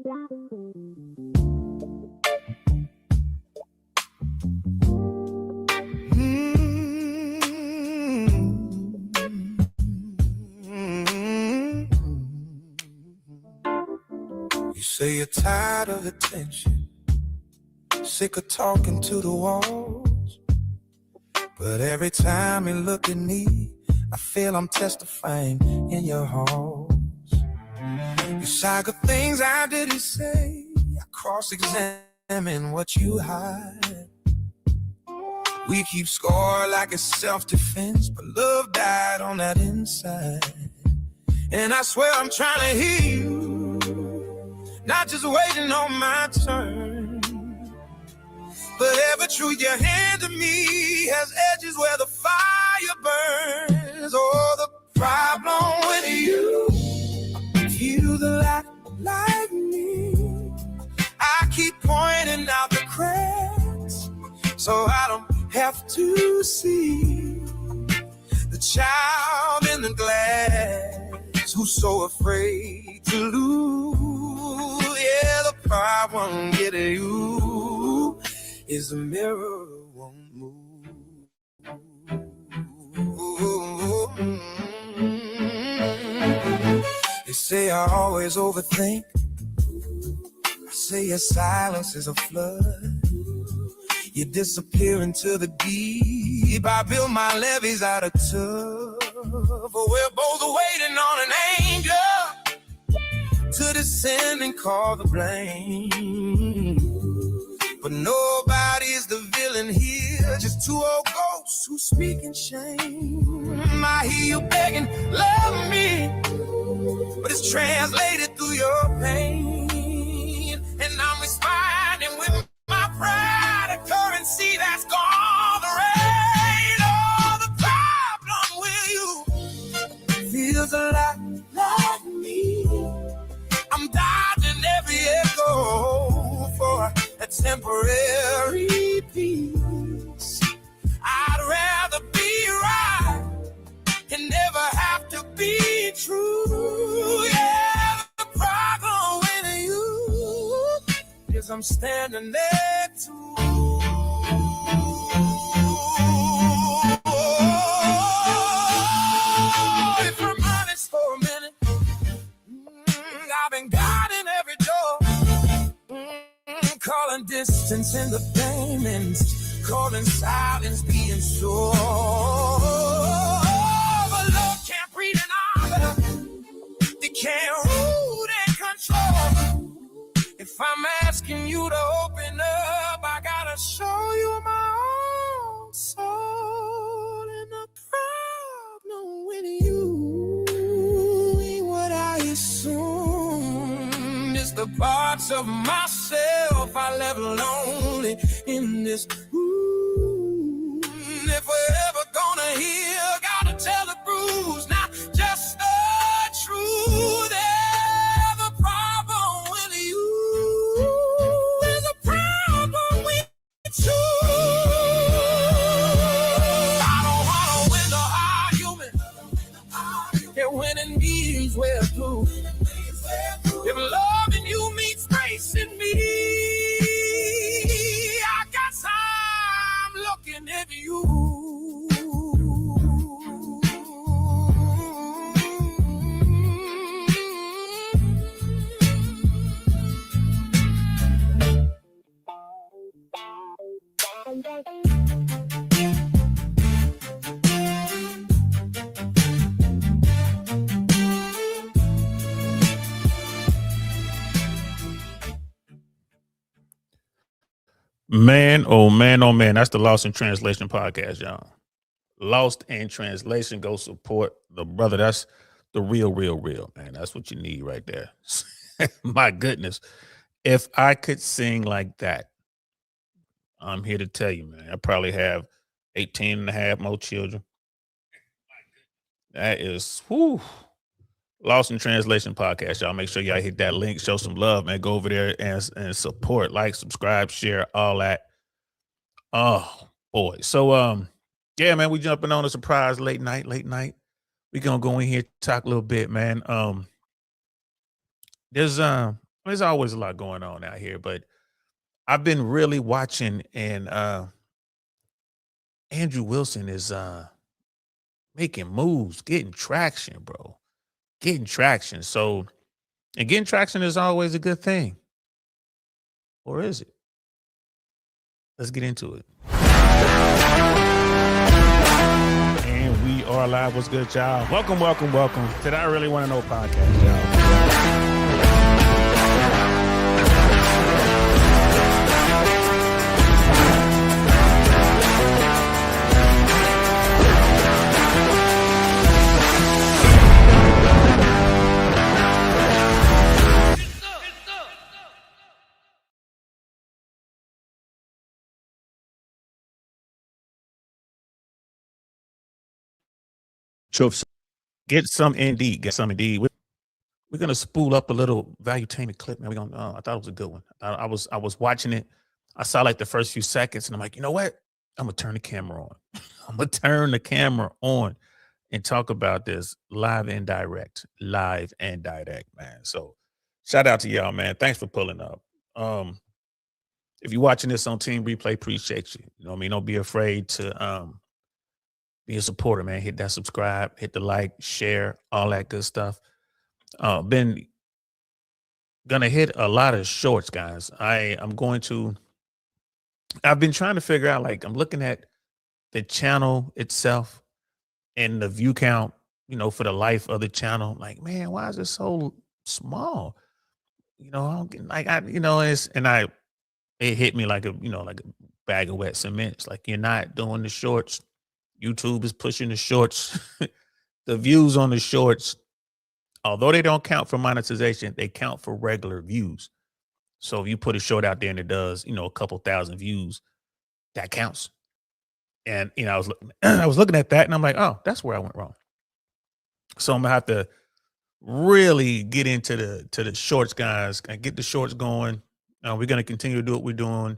You say you're tired of attention, sick of talking to the walls, but every time you look at me, I feel I'm testifying in your halls. You cycle things I didn't say, I cross-examine what you hide. We keep score like it's self-defense, but love died on that inside. And I swear I'm trying to hear you, not just waiting on my turn. But every truth you hand to me has edges where the fire burns. Oh, the problem with you the light like me. I keep pointing out the cracks so I don't have to see the child in the glass who's so afraid to lose. Yeah, the problem with you is the mirror won't move. They say I always overthink. I say your silence is a flood. You disappear into the deep. I build my levees out of tub. But we're both waiting on an angel to descend and call the blame. But nobody's the villain here, just two old ghosts who speak in shame. I hear you begging, love me, but it's translated through your pain. And I'm responding with my pride, a currency that's gone the rain. Oh, the problem with you feels a lot like me. I'm dodging every echo for a temporary peace. I'd rather be right and never have to be true. Yeah, the problem with you is I'm standing there too. If I'm honest for a minute, I've been guarding every door, calling distance in the payments, calling silence being sure. But love can't breathe an arbiter, they can't root and control. If I'm asking you to open up, I gotta show you my own soul. And the problem with you ain't what I assumed. It's the parts of myself I left lonely in this room. If we're ever gonna heal, gotta tell the bruise, not just the truth. Yeah, the problem with you is a problem with you. I don't wanna win the argument, and winning means we're through. If loving you means facing me, I got time looking at you. Man, oh man, oh man. That's the Lost in Translation podcast, y'all. Lost in Translation. Go support the brother. That's the real, man. That's what you need right there. My goodness. If I could sing like that, I'm here to tell you, man, I probably have 18 and a half more children. That is, whew. Lost in Translation podcast, y'all. Make sure y'all hit that link, show some love, man. Go over there and support, like, subscribe, share, all that. Oh boy. So yeah, man, we jumping on a surprise late night. We gonna go in here, talk a little bit, man. There's a There's always a lot going on out here, but I've been really watching, and Andrew Wilson is making moves, getting traction, bro. Getting traction. So, and getting traction is always a good thing. Or is it? Let's get into it. And we are live. What's good, y'all? Welcome to the I Really Want to Know podcast, y'all. Get some indeed. Get some indeed. We're gonna spool up a little Valuetainment clip, man. We're gonna. I thought it was a good one. I was watching it. I saw like the first few seconds, and I'm like, you know what? I'm gonna turn the camera on. I'm gonna turn the camera on and talk about this live and direct, man. So, shout out to y'all, man. Thanks for pulling up. If you're watching this on Team Replay, appreciate you. You know what I mean? Don't be afraid to be a supporter, man. Hit that subscribe, hit the like, share, all that good stuff. Been gonna hit a lot of shorts, guys. I've been trying to figure out, like, I'm looking at the channel itself and the view count, for the life of the channel. Like, man, why is it so small? I don't get, like, it hit me like like a bag of wet cement. It's like, you're not doing the shorts. YouTube is pushing the shorts. The views on the shorts, although they don't count for monetization, they count for regular views. So if you put a short out there and it does, a couple thousand views, that counts. And I was looking at that, and I'm like, oh, that's where I went wrong. So I'm gonna have to really get into the shorts, guys, and get the shorts going. We're gonna continue to do what we're doing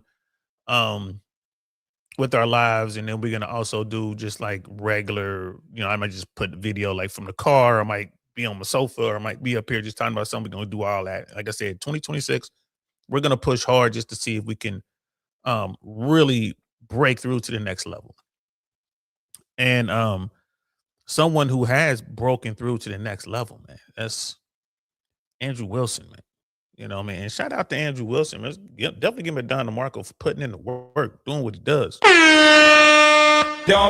with our lives, and then we're gonna also do just like regular. I might just put the video like from the car. I might be on my sofa, or I might be up here just talking about something. We're gonna do all that. Like I said, 2026, we're gonna push hard just to see if we can really break through to the next level. And someone who has broken through to the next level, man, that's Andrew Wilson, man. And shout out to Andrew Wilson. Man. Definitely give him a Don DeMarco for putting in the work, doing what he does. Don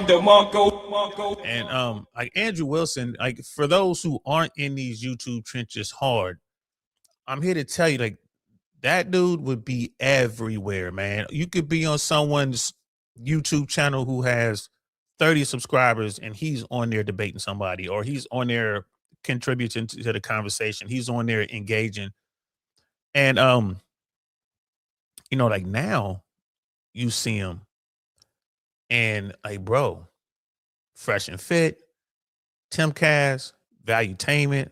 DeMarco. And like Andrew Wilson, like, for those who aren't in these YouTube trenches hard, I'm here to tell you, like, that dude would be everywhere, man. You could be on someone's YouTube channel who has 30 subscribers, and he's on there debating somebody, or he's on there contributing to the conversation. He's on there engaging. And like, now you see him, and like, bro, Fresh and Fit, Timcast, Valuetainment,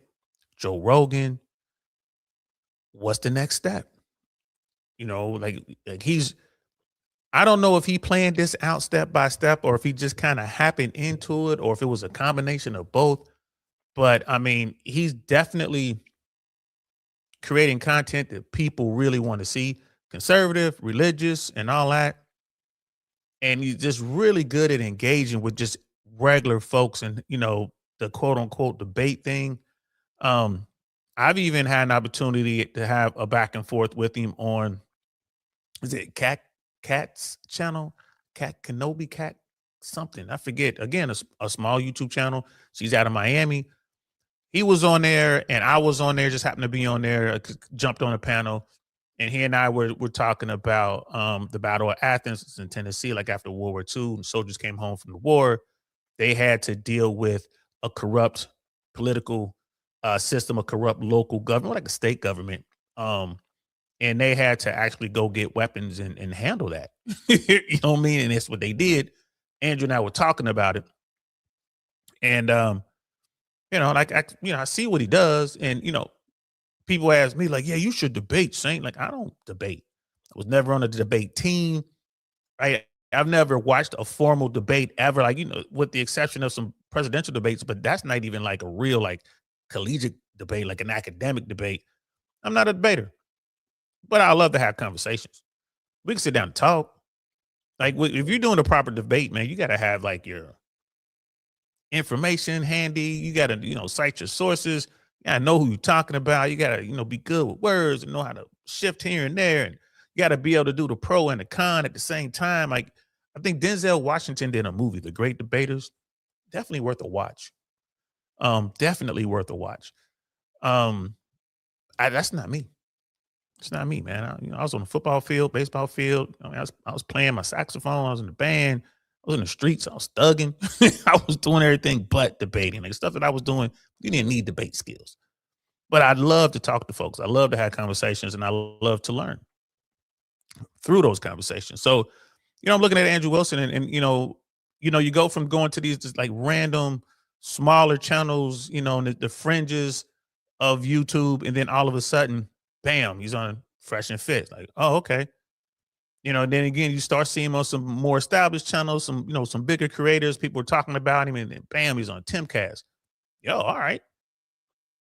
Joe Rogan. What's the next step? Like he's, I don't know if he planned this out step by step, or if he just kind of happened into it, or if it was a combination of both. But I mean, he's definitely creating content that people really want to see, conservative, religious, and all that. And he's just really good at engaging with just regular folks, and the quote unquote debate thing. I've even had an opportunity to have a back and forth with him on, is it Cat's channel, Cat Kenobi, Cat something, I forget. Again, a small YouTube channel. She's out of Miami. He was on there, and I was on there, just happened to be on there, jumped on a panel, and he and I were talking about the Battle of Athens in Tennessee, like after World War II, and soldiers came home from the war. They had to deal with a corrupt political system, a corrupt local government, like a state government. And they had to actually go get weapons and handle that. You know what I mean? And that's what they did. Andrew and I were talking about it. And, like, I see what he does. And, people ask me, like, yeah, you should debate, Saint. Like, I don't debate. I was never on a debate team. I've never watched a formal debate ever, like, with the exception of some presidential debates, but that's not even like a real, like, collegiate debate, like an academic debate. I'm not a debater. but I love to have conversations. We can sit down and talk. Like if you're doing a proper debate, man, you got to have like your information handy. You got to, cite your sources. You got to know who you're talking about. You got to, be good with words and know how to shift here and there. And you got to be able to do the pro and the con at the same time. Like I think Denzel Washington did a movie, The Great Debaters. Definitely worth a watch. Definitely worth a watch. That's not me. It's not me, man. I was on the football field, baseball field. I was playing my saxophone. I was in the band. I was in the streets. I was thugging. I was doing everything but debating. Like stuff that I was doing, you didn't need debate skills. But I love to talk to folks. I love to have conversations, and I love to learn through those conversations. So, I'm looking at Andrew Wilson, and you go from going to these just like random smaller channels, in the fringes of YouTube, and then all of a sudden, bam, he's on Fresh and Fit. Like, oh, okay. Then again, you start seeing him on some more established channels, some bigger creators, people are talking about him, and then bam, he's on Timcast. Yo, all right.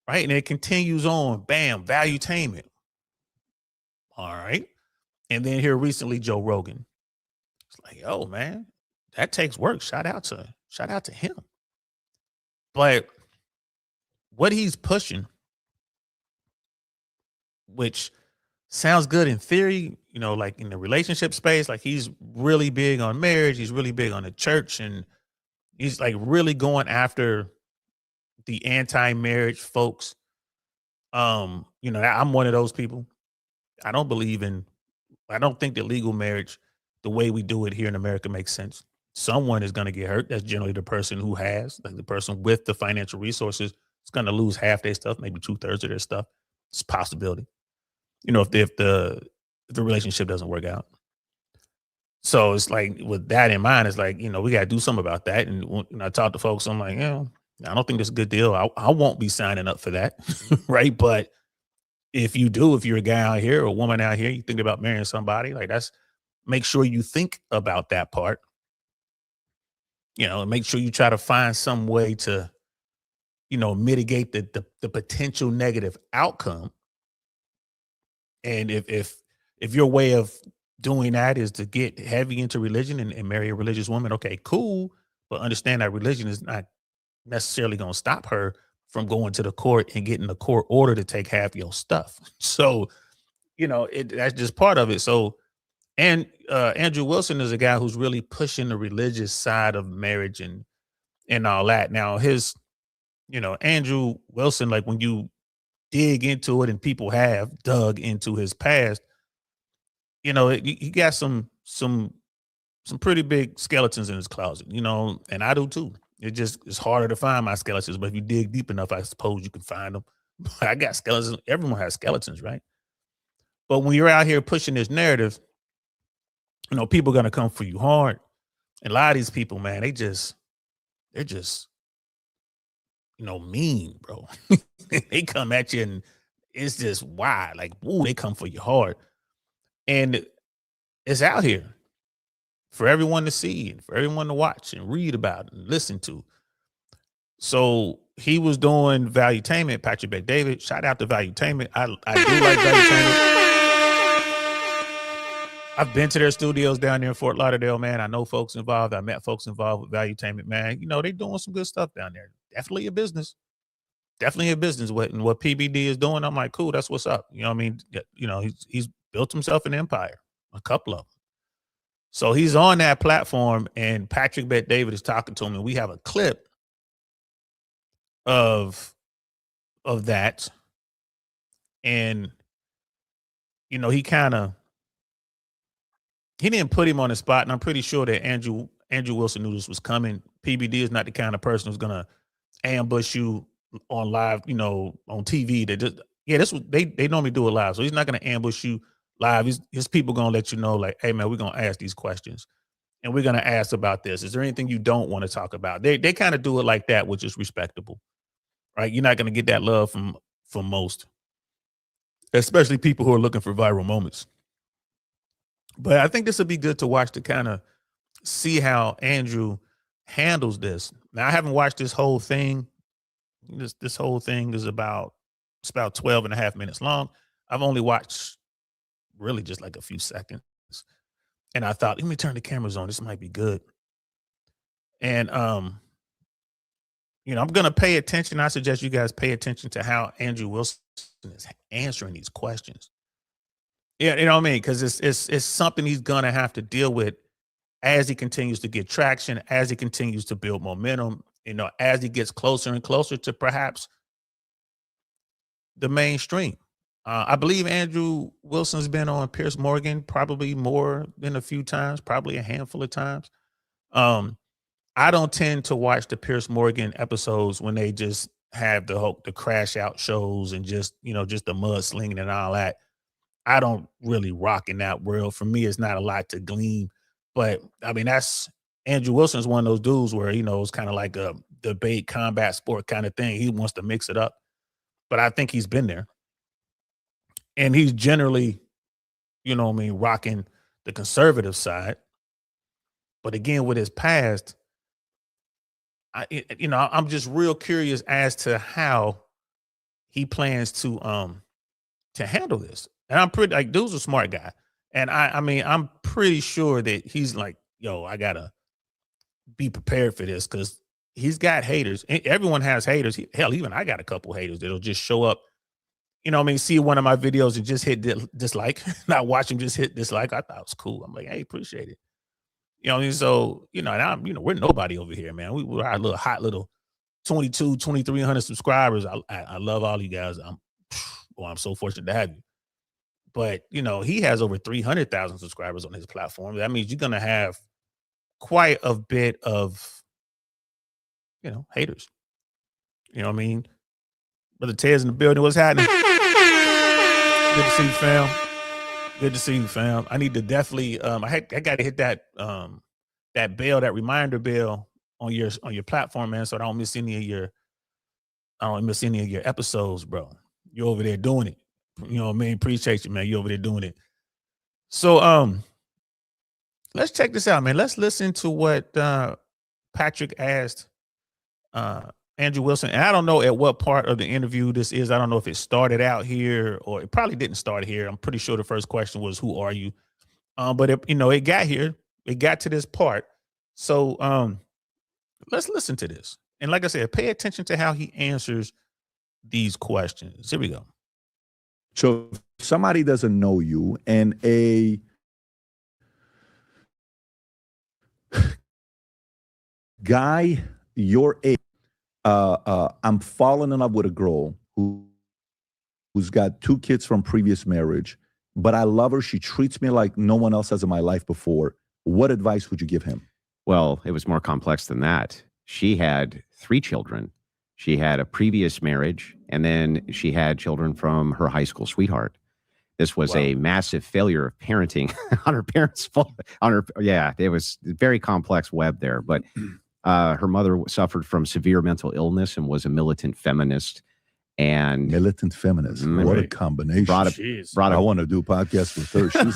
Right. And it continues on, bam, Valuetainment. All right. And then here recently, Joe Rogan. It's like, oh man, that takes work. Shout out to him. But what he's pushing, which sounds good in theory, like in the relationship space, like he's really big on marriage. He's really big on the church, and he's like really going after the anti-marriage folks. I'm one of those people. I don't think that legal marriage, the way we do it here in America, makes sense. Someone is going to get hurt. That's generally the person who has, like the person with the financial resources, is going to lose half their stuff, maybe 2/3 of their stuff. It's a possibility. If the relationship doesn't work out. So it's like with that in mind, it's like, we got to do something about that. And when I talk to folks, I'm like, I don't think it's a good deal. I won't be signing up for that. Right. But if you're a guy out here or a woman out here, you think about marrying somebody, like make sure you think about that part, and make sure you try to find some way to, mitigate the potential negative outcome. And if your way of doing that is to get heavy into religion and marry a religious woman, okay, cool. But understand that religion is not necessarily going to stop her from going to the court and getting a court order to take half your stuff. So, that's just part of it. So, and Andrew Wilson is a guy who's really pushing the religious side of marriage and all that. Now, Andrew Wilson, like when you dig into it, and people have dug into his past, he got some pretty big skeletons in his closet, and I do too. It's harder to find my skeletons, but if you dig deep enough, I suppose you can find them. I got skeletons. Everyone has skeletons, right? But when you're out here pushing this narrative, people are going to come for you hard. And a lot of these people, man, they're just, mean, bro. They come at you and it's just why, like, ooh, they come for you hard. And it's out here for everyone to see and for everyone to watch and read about and listen to. So he was doing Valuetainment, Patrick Bet-David. Shout out to Valuetainment. I do like Valuetainment. I've been to their studios down there in Fort Lauderdale, man. I know folks involved. I met folks involved with Valuetainment, man. They're doing some good stuff down there. Definitely a business. Definitely a business. What PBD is doing, I'm like, cool, that's what's up. You know what I mean? He's built himself an empire, a couple of them. So he's on that platform, and Patrick Bet-David is talking to him, and we have a clip of that. And he he didn't put him on the spot, and I'm pretty sure that Andrew Wilson knew this was coming. PBD is not the kind of person who's gonna ambush you on live, on TV. They normally do it live, so he's not gonna ambush you live. His people gonna let you know, like, hey man, we're gonna ask these questions, and we're gonna ask about this. Is there anything you don't want to talk about? They kind of do it like that, which is respectable, right? You're not gonna get that love from most, especially people who are looking for viral moments. But I think this would be good to watch to kind of see how Andrew handles this. Now, I haven't watched this whole thing. This whole thing is about 12 and a half minutes long. I've only watched really just like a few seconds. And I thought, let me turn the cameras on. This might be good. And I'm gonna pay attention. I suggest you guys pay attention to how Andrew Wilson is answering these questions. Yeah, you know what I mean? Because it's something he's gonna have to deal with as he continues to get traction, as he continues to build momentum, as he gets closer and closer to perhaps the mainstream. I believe Andrew Wilson's been on Piers Morgan probably more than a few times, probably a handful of times. I don't tend to watch the Piers Morgan episodes when they just have the crash out shows and just the mudslinging and all that. I don't really rock in that world. For me, it's not a lot to glean. But I mean, that's Andrew Wilson's one of those dudes where, it's kind of like a debate combat sport kind of thing. He wants to mix it up. But I think he's been there. And he's generally, rocking the conservative side. But again, with his past, I'm just real curious as to how he plans to handle this. And I'm pretty like, dude's a smart guy. And I mean, I'm pretty sure that he's like, yo, I gotta be prepared for this because he's got haters. Everyone has haters. Hell, even I got a couple haters that'll just show up, see one of my videos and just hit dislike. Not watch him just hit dislike. I thought it was cool. I'm like, hey, appreciate it. So, and I'm, we're nobody over here, man. We're our little hot little 2,300 subscribers. I love all you guys. I'm so fortunate to have you. But, he has over 300,000 subscribers on his platform. That means you're going to have quite a bit of, haters. You know what I mean? Brother Ted's in the building. What's happening? Good to see you, fam. Good to see you, fam. I need to definitely, I got to hit that bell, that reminder bell on your platform, man, so I don't miss any of your episodes, bro. You're over there doing it. You know what I mean? Appreciate you, man. You're over there doing it. So, let's check this out, man. Let's listen to what Patrick asked Andrew Wilson. And I don't know at what part of the interview this is. I don't know if it started out here or it probably didn't start here. I'm pretty sure the first question was, who are you? But it got here. It got to this part. So let's listen to this. And like I said, pay attention to how he answers these questions. Here we go. So if somebody doesn't know you and a guy your age, I'm falling in love with a girl who's got 2 kids from previous marriage, but I love her. She treats me like no one else has in my life before. What advice would you give him? Well, it was more complex than that. She had 3 children. She had a previous marriage, and then she had children from her high school sweetheart. This was a massive failure of parenting on her parents' fault. It was a very complex web there. But her mother suffered from severe mental illness and was a militant feminist. And militant feminist, what a combination! I want to do podcasts with her. She's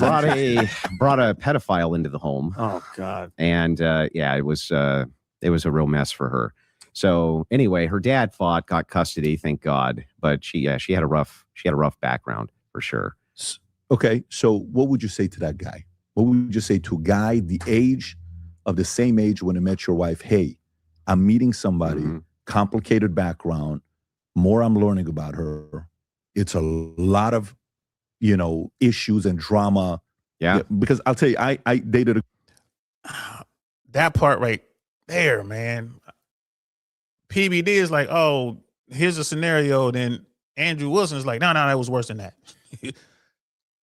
brought a pedophile into the home. Oh God! And it was a real mess for her. So anyway, her dad fought, got custody, thank God. But she had a rough background for sure. Okay, so what would you say to that guy? What would you say to a guy the age of the same age when he met your wife? Hey, I'm meeting somebody, complicated background. More I'm learning about her. It's a lot of, issues and drama. Yeah. Because I'll tell you, I dated that part right there, man. PBD is like, oh, here's a scenario. Then Andrew Wilson is like, no, it was worse than that. It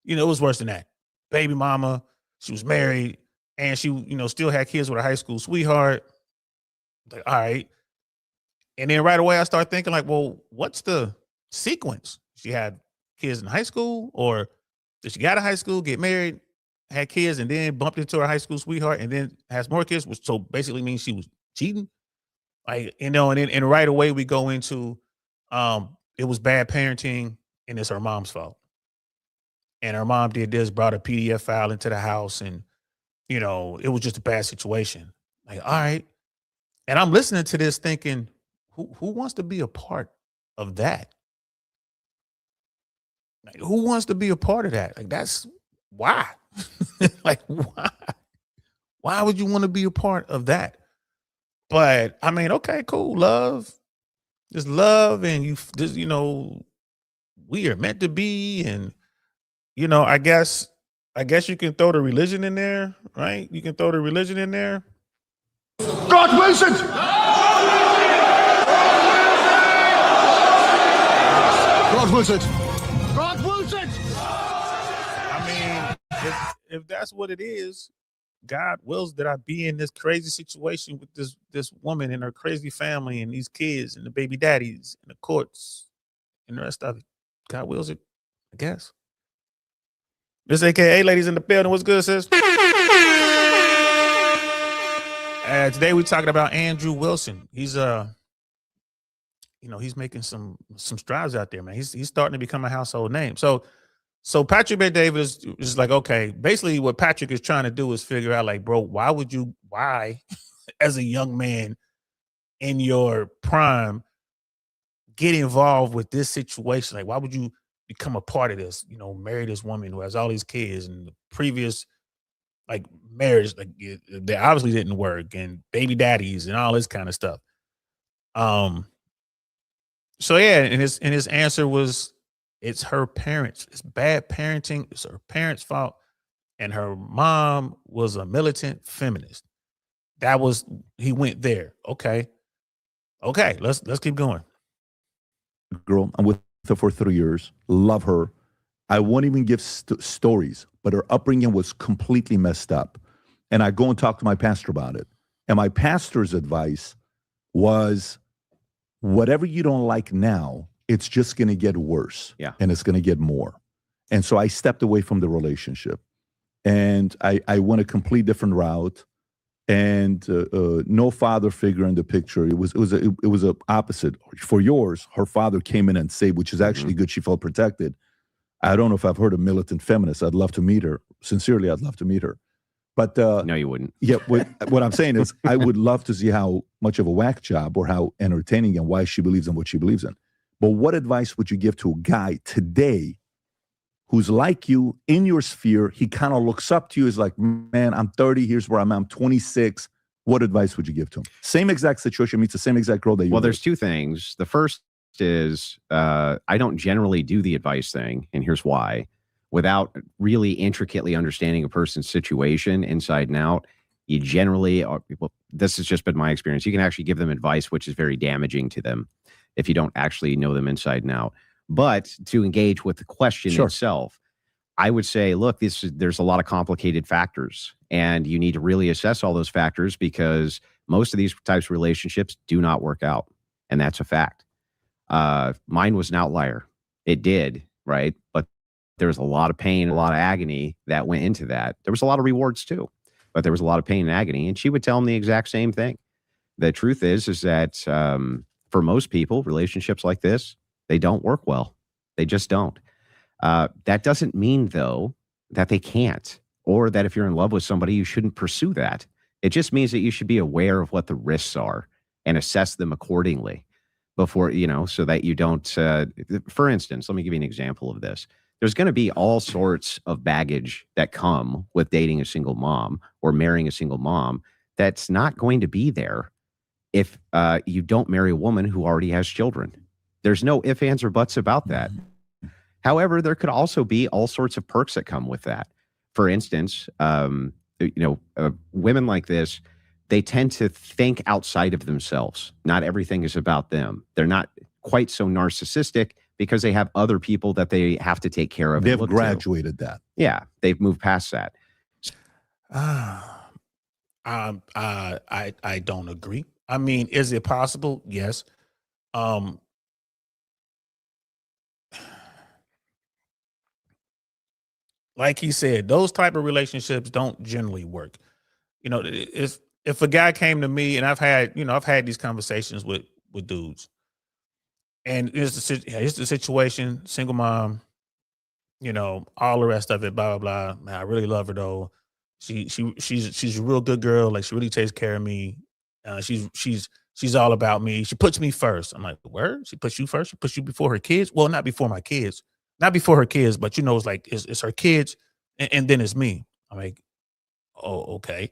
was worse than that. Baby mama, she was married, and she, still had kids with a high school sweetheart. Like, all right. And then right away I start thinking like, well, what's the sequence? She had kids in high school, or did she get out of high school, get married, had kids, and then bumped into her high school sweetheart, and then has more kids, which so basically means she was cheating? Like, and then right away we go into it was bad parenting and it's her mom's fault. And her mom did this, brought a PDF file into the house, and it was just a bad situation. Like, all right. And I'm listening to this thinking, who wants to be a part of that? Like, who wants to be a part of that? Like, that's why? Like, why? Why would you want to be a part of that? But I mean, okay, cool. Love, just love, and just, we are meant to be. And, I guess you can throw the religion in there, right? You can throw the religion in there. God Wilson! God Wilson! God Wilson! I mean, if that's what it is, God wills that I be in this crazy situation with this woman and her crazy family and these kids and the baby daddies and the courts and the rest of it. God wills it, I guess. Miss AKA ladies in the building. What's good, sis? Today we're talking about Andrew Wilson. He's he's making some strides out there, man. He's starting to become a household name. So Patrick Bet David is like, okay, basically what Patrick is trying to do is figure out, like, bro, why as a young man in your prime get involved with this situation? Like, why would you become a part of this? Marry this woman who has all these kids, and the previous like marriage, like they obviously didn't work, and baby daddies and all this kind of stuff. So yeah, and his answer was, it's her parents. It's bad parenting. It's her parents' fault. And her mom was a militant feminist. He went there. Okay, let's keep going. Girl, I'm with her for 3 years. Love her. I won't even give stories, but her upbringing was completely messed up. And I go and talk to my pastor about it. And my pastor's advice was, whatever you don't like now, it's just going to get worse. Yeah. And it's going to get more. And so I stepped away from the relationship. And I went a complete different route. And no father figure in the picture. It was a opposite. For yours, her father came in and saved, which is actually good. She felt protected. I don't know if I've heard of militant feminist. I'd love to meet her. Sincerely, I'd love to meet her. But no, you wouldn't. Yeah, what I'm saying is, I would love to see how much of a whack job or how entertaining and why she believes in what she believes in. But what advice would you give to a guy today who's like you, in your sphere? He kind of looks up to you. He's like, man, I'm 30. Here's where I'm at. I'm 26. What advice would you give to him? Same exact situation, meets the same exact girl that you. Well, there's two things. The first is I don't generally do the advice thing, and here's why. Without really intricately understanding a person's situation inside and out, you generally are, well, this has just been my experience. You can actually give them advice, which is very damaging to them if you don't actually know them inside and out. But to engage with the question itself, I would say, look, there's a lot of complicated factors, and you need to really assess all those factors, because most of these types of relationships do not work out, and that's a fact. Mine was an outlier. It did, right? But there was a lot of pain, a lot of agony that went into that. There was a lot of rewards too, but there was a lot of pain and agony. And she would tell him the exact same thing. The truth is that for most people, relationships like this, they don't work well. They just don't. That doesn't mean, though, that they can't, or that if you're in love with somebody, you shouldn't pursue that. It just means that you should be aware of what the risks are and assess them accordingly before, so that you don't, for instance, let me give you an example of this. There's going to be all sorts of baggage that come with dating a single mom or marrying a single mom that's not going to be there if you don't marry a woman who already has children. There's no ifs, ands, or buts about that. However, there could also be all sorts of perks that come with that. For instance, women like this, they tend to think outside of themselves. Not everything is about them. They're not quite so narcissistic because they have other people that they have to take care of. They've graduated that. Yeah, they've moved past that. I don't agree. I mean, is it possible? Yes. Like he said, those type of relationships don't generally work. If a guy came to me, and I've had these conversations with dudes, and here's the situation, single mom, all the rest of it, blah blah blah. Man, I really love her though. She's a real good girl. Like, she really takes care of me. She's all about me. She puts me first. I'm like, word? She puts you first? She puts you before her kids? Well, not before my kids. Not before her kids, but it's like it's her kids, And then it's me. I'm like, oh, okay.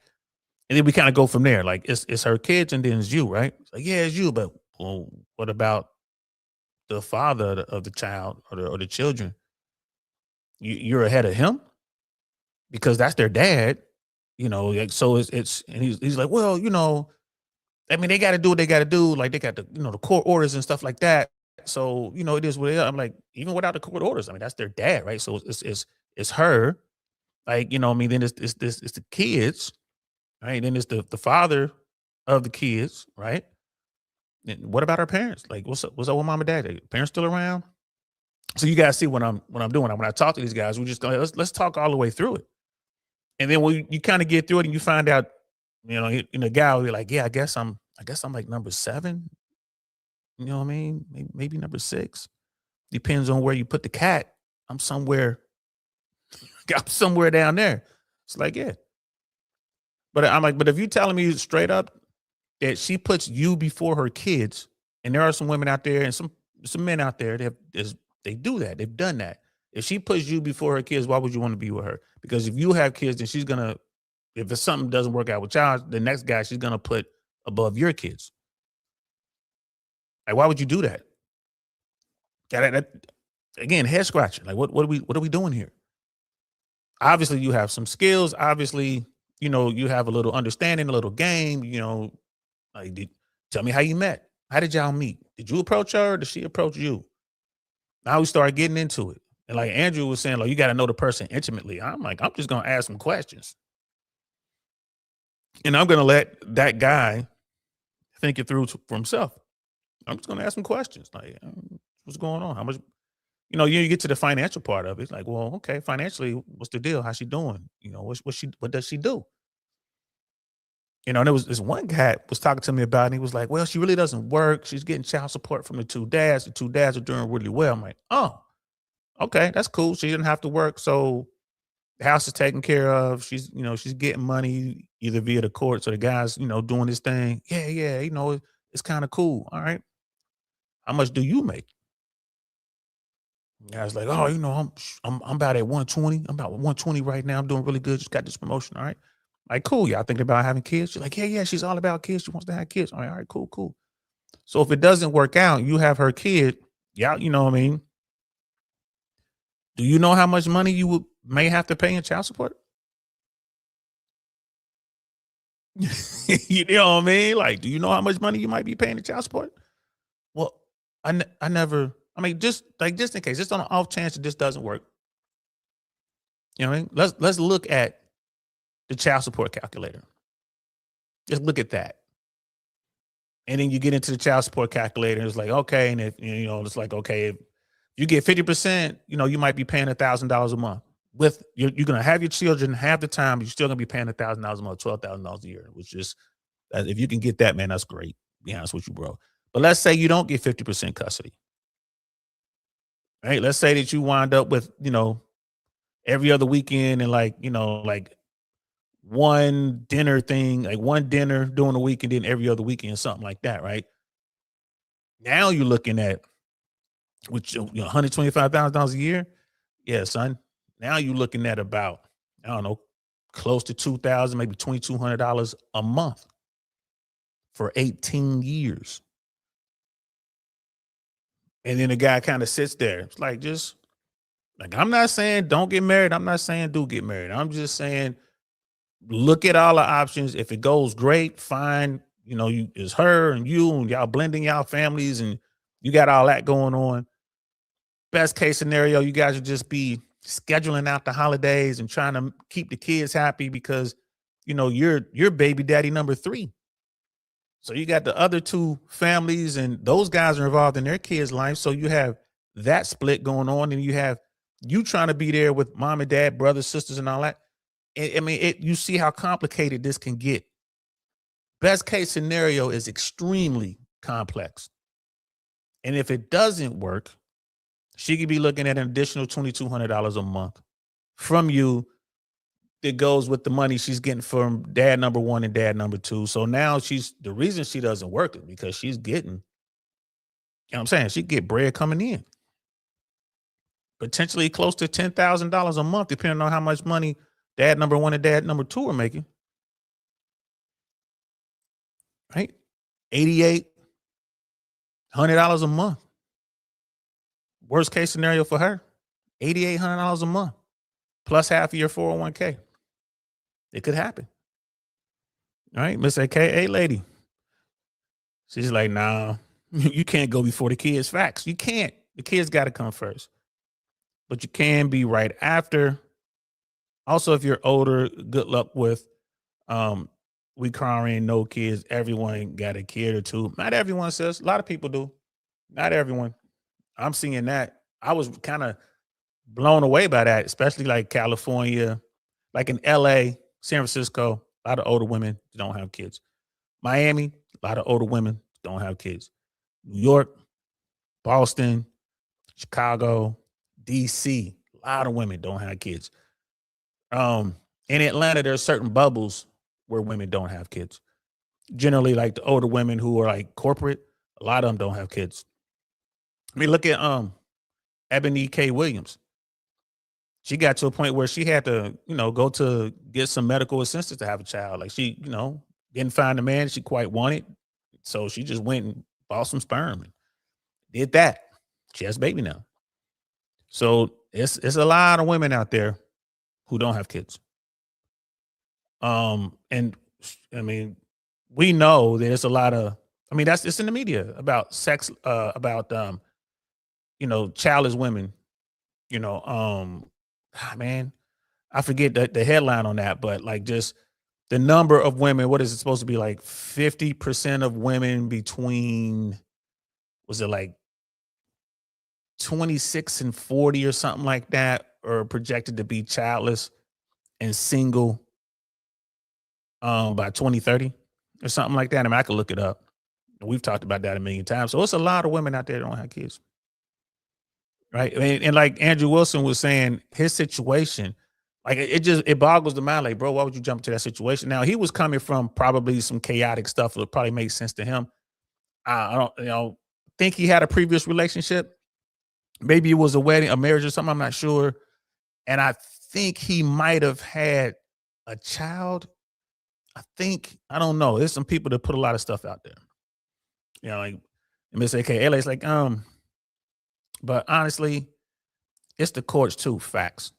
And then we kind of go from there. Like it's her kids and then it's you, right? It's like, yeah, it's you, but well, what about the father of the child or the children? You're ahead of him because that's their dad, like, so it's and he's like, well, I mean, they got to do what they got to do. Like they got the court orders and stuff like that. So, it is what it is. I'm like, even without the court orders, I mean, that's their dad, right? So it's her, like, I mean, then it's the kids, right? Then it's the father of the kids, right? And what about our parents? Like, what's up with mom and dad? Are parents still around? So you guys see what I'm doing. When I talk to these guys, we just go, let's talk all the way through it. And then when you kind of get through it and you find out, the guy will be like, yeah, I guess I'm like number 7. You know what I mean? Maybe number 6. Depends on where you put the cat. I'm somewhere down there. It's like, yeah. But I'm like, but if you telling me straight up that she puts you before her kids, and there are some women out there and some men out there that they do that. They've done that. If she puts you before her kids, why would you want to be with her? Because if you have kids, then she's gonna, if it's something doesn't work out with child, the next guy she's gonna put above your kids. Like, why would you do that? Again, head scratching. Like, what are we doing here? Obviously, you have some skills. Obviously, you have a little understanding, a little game. Like, tell me how you met. How did y'all meet? Did you approach her or did she approach you? Now we start getting into it. And like Andrew was saying, like, you got to know the person intimately. I'm like, I'm just going to ask some questions. And I'm going to let that guy think it through for himself. I'm just going to ask some questions. Like, what's going on? How much, you get to the financial part of it. It's like, well, okay, financially, what's the deal? How's she doing? What does she do? And there was this one guy was talking to me about it, and he was like, well, she really doesn't work. She's getting child support from the 2 dads. The 2 dads are doing really well. I'm like, oh, okay, that's cool. She didn't have to work. So the house is taken care of. She's getting money either via the courts or the guys, doing this thing. Yeah. It's kind of cool. All right. How much do you make? I was like, oh, I'm about at 120. I'm about 120 right now. I'm doing really good. Just got this promotion. All right. Like, cool. Y'all thinking about having kids? She's like, yeah. She's all about kids. She wants to have kids. All right, cool. So if it doesn't work out, you have her kid. Yeah, you know what I mean? Do you know how much money you may have to pay in child support? You know what I mean? Like, do you know how much money you might be paying in child support? Well, I never. I mean, just in case, just on an off chance that this doesn't work. You know what I mean? Let's look at the child support calculator. Just look at that. And then you get into the child support calculator, and it's like, okay, and if it's like, okay, if you get 50%, you might be paying $1,000 a month. With you're gonna have your children half the time, you're still gonna be paying $1,000 a month, $12,000 a year, which is, if you can get that, man, that's great. Be honest with you, bro. But let's say you don't get 50% custody. Right? Let's say that you wind up with, every other weekend and like one dinner thing, like one dinner during the week and then every other weekend, something like that, right? Now you're looking at, which $125,000 a year. Yeah, son. Now you're looking at about, I don't know, close to $2,000, maybe $2,200 a month for 18 years. And then the guy kind of sits there. It's like, just like, I'm not saying don't get married. I'm not saying do get married. I'm just saying, look at all the options. If it goes great, fine. It's her and you and y'all blending y'all families and you got all that going on. Best case scenario, you guys would just be scheduling out the holidays and trying to keep the kids happy because, you're baby daddy number 3. So you got the other 2 families and those guys are involved in their kids' life. So you have that split going on and you have you trying to be there with mom and dad, brothers, sisters, and all that. I mean, you see how complicated this can get. Best case scenario is extremely complex. And if it doesn't work, she could be looking at an additional $2,200 a month from you that goes with the money she's getting from dad number 1 and dad number 2. So now the reason she doesn't work is because she's getting, she get bread coming in. potentially close to $10,000 a month, depending on how much money dad number one and dad number two are making. Right? $8,800 a month. Worst case scenario for her, $8,800 a month, plus half of your 401k. It could happen. All right, Miss AKA lady. She's like, nah, you can't go before the kids. Facts. You can't. The kids got to come first. But you can be right after. Also, if you're older, good luck with requiring no kids. Everyone got a kid or two. Not everyone says. A lot of people do. Not everyone. I'm seeing that. I was kind of blown away by that, especially like California, like in LA, San Francisco, a lot of older women don't have kids. Miami, a lot of older women don't have kids. New York, Boston, Chicago, DC, a lot of women don't have kids. In Atlanta, there's certain bubbles where women don't have kids. Generally, like the older women who are like corporate, a lot of them don't have kids. I mean, look at Ebony K. Williams. She got to a point where she had to, go to get some medical assistance to have a child. Like she, didn't find a man she quite wanted. So she just went and bought some sperm and did that. She has a baby now. So it's a lot of women out there who don't have kids. And I mean, we know that it's a lot of, it's in the media about sex, about childless women, man, I forget the headline on that, but like just the number of women, what is it supposed to be, like 50% of women between, was it like 26 and 40 or something like that, are projected to be childless and single by 2030 or something like that. I mean, I could look it up. We've talked about that a million times. So it's a lot of women out there that don't have kids. Right. And like Andrew Wilson was saying, his situation, like it boggles the mind. Like, bro, why would you jump into that situation? Now, he was coming from probably some chaotic stuff that probably makes sense to him. I don't, think he had a previous relationship. Maybe it was a wedding, a marriage or something. I'm not sure. And I think he might have had a child. I don't know. There's some people that put a lot of stuff out there. Like Miss AKA is like, but honestly, it's the courts too. Facts.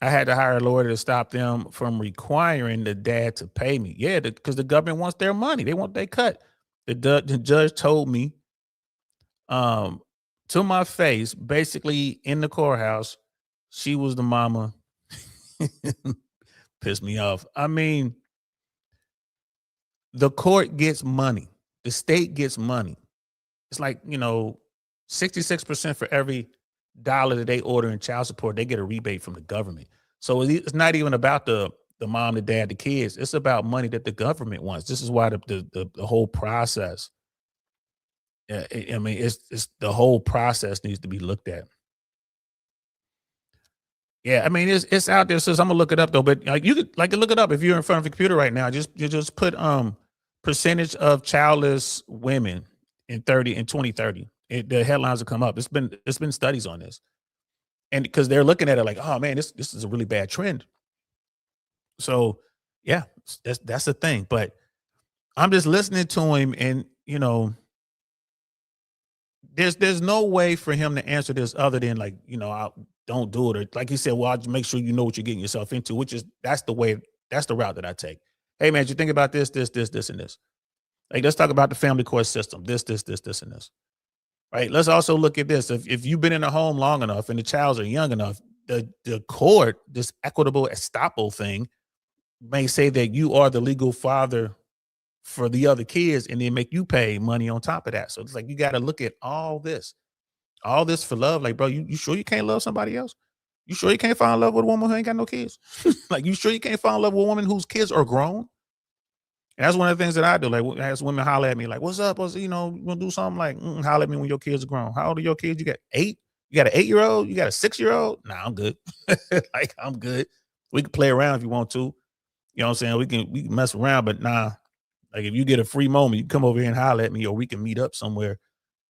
I had to hire a lawyer to stop them from requiring the dad to pay me. Yeah, because the government wants their money. They want their cut. The judge told me to my face, basically in the courthouse, she was the mama. Pissed me off. I mean, the court gets money. The state gets money. It's like, 66% for every dollar that they order in child support, they get a rebate from the government. So it's not even about the mom, the dad, the kids. It's about money that the government wants. This is why the whole process. It's the whole process needs to be looked at. Yeah, it's out there. So I'm gonna look it up though. But you could look it up if you're in front of a computer right now. Just put percentage of childless women in 2030. The headlines will come up. It's been studies on this, and because they're looking at it like, oh man, this is a really bad trend. So yeah, that's the thing. But I'm just listening to him, and there's no way for him to answer this other than like, I don't do it, or like he said, well, I'll just make sure you know what you're getting yourself into, that's the route that I take. Hey man, you think about this, and this. Like, let's talk about the family court system. This, and this. Right. Let's also look at this. If you've been in a home long enough and the childs are young enough, the court, this equitable estoppel thing, may say that you are the legal father for the other kids and then make you pay money on top of that. So it's like, you got to look at all this for love. Like, bro, you sure you can't love somebody else? You sure you can't fall in love with a woman who ain't got no kids? Like, you sure you can't fall in love with a woman whose kids are grown? And that's one of the things that I do. Like, as women holler at me, like, what's up? You want to do something? Like, holler at me when your kids are grown. How old are your kids? You got 8? You got an 8-year-old? You got a 6-year-old? Nah, I'm good. Like, I'm good. We can play around if you want to. You know what I'm saying? We can mess around, but nah. Like, if you get a free moment, you come over here and holler at me, or we can meet up somewhere.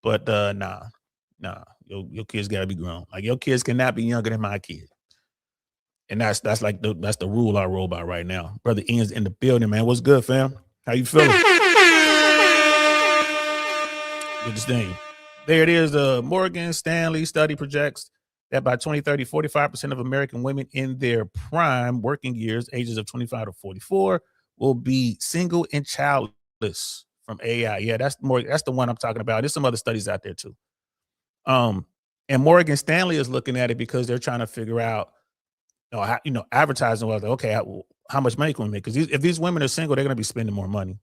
But nah. Your kids got to be grown. Like your kids cannot be younger than my kid. And that's the rule I roll by right now. Brother Ian's in the building, man. What's good, fam? How you feeling? Good thing. There it is. The Morgan Stanley study projects that by 2030, 45% of American women in their prime working years, ages of 25 to 44, will be single and childless from AI. Yeah, that's the one I'm talking about. There's some other studies out there too. And Morgan Stanley is looking at it because they're trying to figure out, advertising was like, okay, how much money can we make? Because if these women are single, they're going to be spending more money.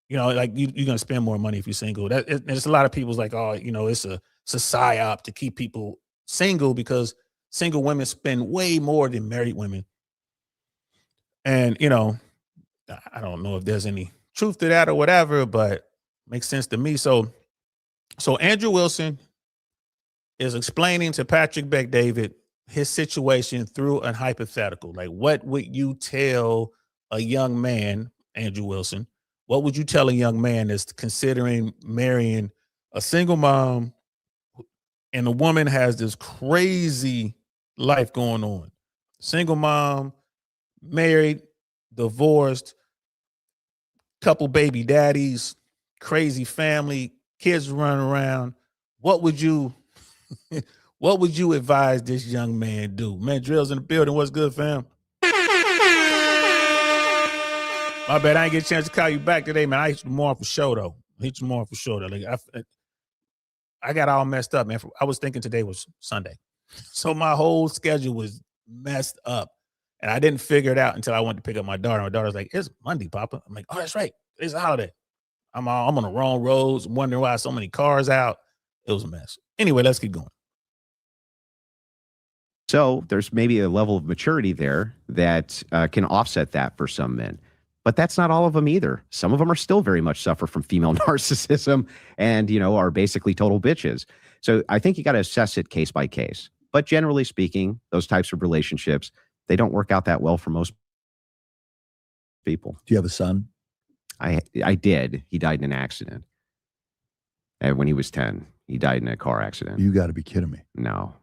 Like you're going to spend more money if you're single. There's a lot of people's like, oh, it's a psyop to keep people single because single women spend way more than married women. And, I don't know if there's any truth to that or whatever, but it makes sense to me. So Andrew Wilson is explaining to Patrick Bet-David his situation through a hypothetical. Like, what would you tell a young man, Andrew Wilson? What would you tell a young man that's considering marrying a single mom and the woman has this crazy life going on? Single mom, married, divorced, couple baby daddies, crazy family, kids running around. What would you advise this young man do? Man, Drill's in the building. What's good, fam? My bad, I ain't get a chance to call you back today, man. I hit you tomorrow for sure, though. Like I got all messed up, man. I was thinking today was Sunday. So my whole schedule was messed up. And I didn't figure it out until I went to pick up my daughter. My daughter's like, it's Monday, Papa. I'm like, oh, that's right. It's a holiday. I'm on the wrong roads, wondering why so many cars out. It was a mess. Anyway, let's keep going. So there's maybe a level of maturity there that can offset that for some men. But that's not all of them either. Some of them are still very much suffer from female narcissism and, are basically total bitches. So I think you got to assess it case by case. But generally speaking, those types of relationships, they don't work out that well for most people. Do you have a son? I did. He died in an accident. And when he was 10, he died in a car accident. You got to be kidding me. No.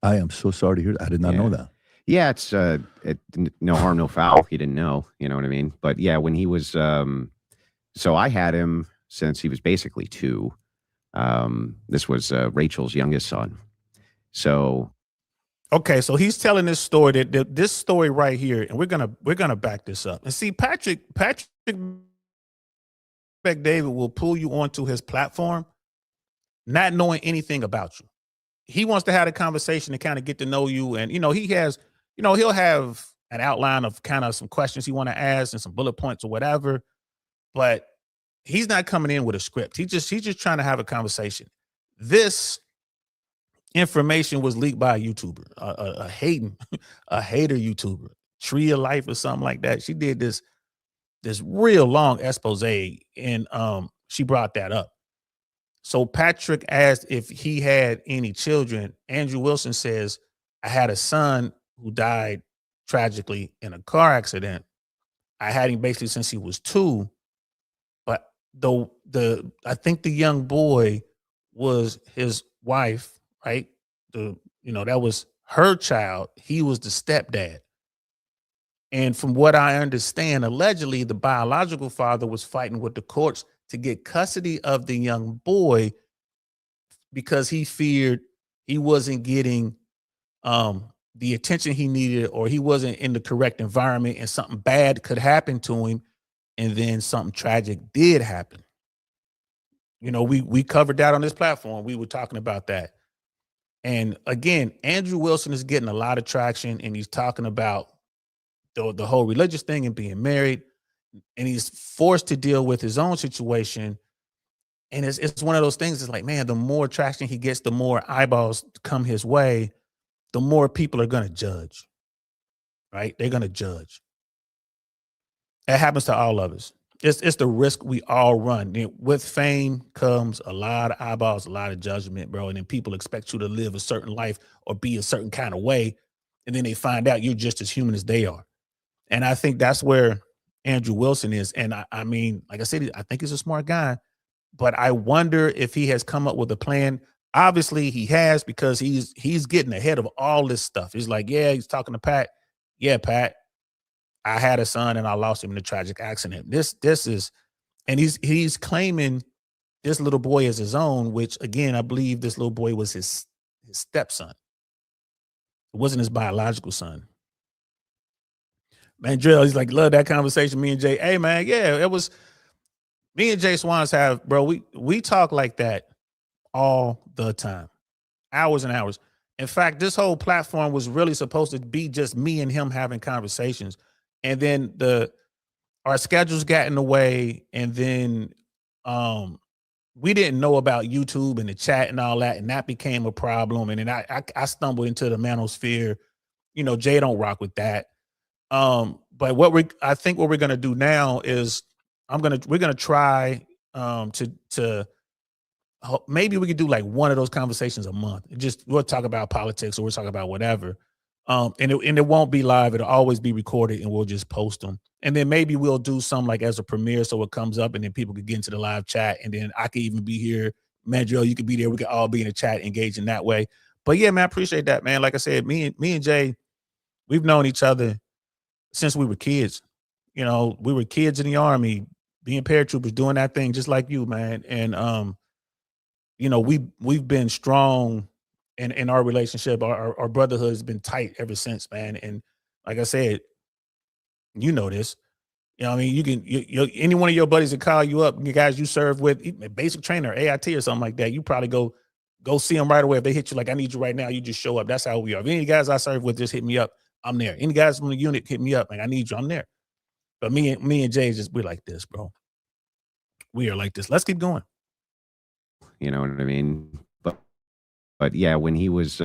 I am so sorry to hear that. I did not know that. Yeah, it's no harm, no foul. He didn't know, you know what I mean? But yeah, when he was, so I had him since he was basically 2. This was Rachel's youngest son. So. Okay, so he's telling this story, that this story right here, and we're gonna back this up. And see, Patrick Bet-David will pull you onto his platform, not knowing anything about you. He wants to have a conversation to kind of get to know you, and he has. He'll have an outline of kind of some questions he want to ask and some bullet points or whatever, but he's not coming in with a script. He's just trying to have a conversation. This information was leaked by a YouTuber, a hater YouTuber, Tree of Life or something like that. She did this real long expose, and she brought that up. So Patrick asked if he had any children. Andrew Wilson says, I had a son who died tragically in a car accident. I had him basically since he was 2. But I think the young boy was his wife, right? That was her child. He was the stepdad. And from what I understand, allegedly the biological father was fighting with the courts to get custody of the young boy because he feared he wasn't getting the attention he needed, or he wasn't in the correct environment and something bad could happen to him. And then something tragic did happen. We covered that on this platform. We were talking about that. And again, Andrew Wilson is getting a lot of traction, and he's talking about the whole religious thing and being married, and he's forced to deal with his own situation. And it's one of those things. It's like, man, the more traction he gets, the more eyeballs come his way, the more people are going to judge, right? They're going to judge. It happens to all of us. It's the risk we all run. With fame comes a lot of eyeballs, a lot of judgment, bro. And then people expect you to live a certain life or be a certain kind of way. And then they find out you're just as human as they are. And I think that's where Andrew Wilson is. And I mean, like I said, I think he's a smart guy, but I wonder if he has come up with a plan Obviously, he has, because he's getting ahead of all this stuff. He's like, yeah, he's talking to Pat. Yeah, Pat, I had a son and I lost him in a tragic accident. This is, and he's claiming this little boy as his own, which again, I believe this little boy was his stepson. It wasn't his biological son. Man, Drill, he's like, love that conversation. Me and Jay, hey man, yeah, it was me and Jay Swans have, bro. We talk like that all the time, hours and hours. In fact, this whole platform was really supposed to be just me and him having conversations, and then our schedules got in the way, and then we didn't know about YouTube and the chat and all that, and that became a problem. And then I stumbled into the manosphere. You know, Jay don't rock with that. But I think what we're gonna do now is we're gonna try to maybe we could do like one of those conversations a month. We'll talk about politics or we'll talk about whatever. And it won't be live. It'll always be recorded, and we'll just post them. And then maybe we'll do some like as a premiere, so it comes up, and then people could get into the live chat, and then I could even be here. Mandrill, you could be there. We could all be in the chat, engaging that way. But yeah, man, I appreciate that, man. Like I said, me and Jay, we've known each other since we were kids. You know, we were kids in the Army, being paratroopers, doing that thing just like you, man. And you know, we've been strong in our relationship. Our brotherhood has been tight ever since, man. And like I said, you know this. You know what I mean? You can any one of your buddies that call you up, you guys you serve with, basic trainer, AIT or something like that, you probably go see them right away. If they hit you like, I need you right now, you just show up. That's how we are. If any guys I serve with just hit me up, I'm there. Any guys from the unit hit me up, like, I need you, I'm there. But me and Jay we're like this, bro. We are like this. Let's keep going. You know what I mean? But yeah, when he was,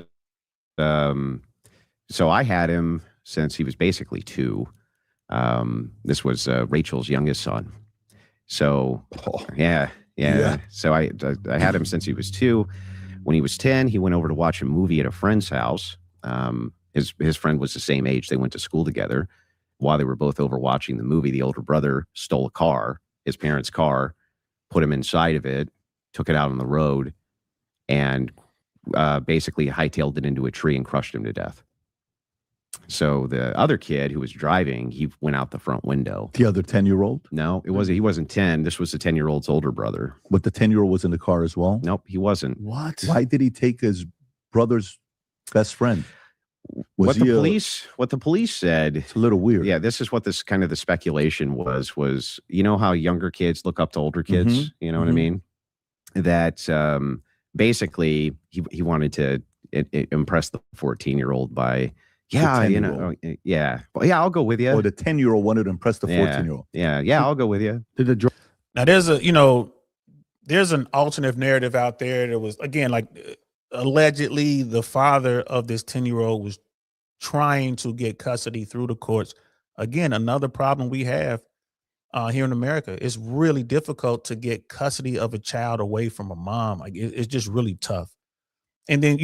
so I had him since he was basically 2. This was Rachel's youngest son. So yeah. So I had him since he was 2. When he was 10, he went over to watch a movie at a friend's house. His friend was the same age. They went to school together. While they were both over watching the movie, the older brother stole a car, his parents' car, put him inside of it, took it out on the road, and basically hightailed it into a tree and crushed him to death. So the other kid who was driving, he went out the front window. The other 10-year-old? No, he wasn't 10. This was the 10-year-old's older brother. But the 10-year-old was in the car as well? Nope, he wasn't. What? Why did he take his brother's best friend? What the police said, it's a little weird. Yeah, this is what this kind of the speculation was, you know how younger kids look up to older kids? You know what I mean? That basically he wanted to impress the 14-year-old by, I'll go with you. Or the 10-year-old wanted to impress the 14-year-old. Yeah, I'll go with you. Now there's an alternative narrative out there that was, again, like, allegedly the father of this 10-year-old was trying to get custody through the courts. Again, another problem we have here in America. It's really difficult to get custody of a child away from a mom. Like, it's just really tough. And then,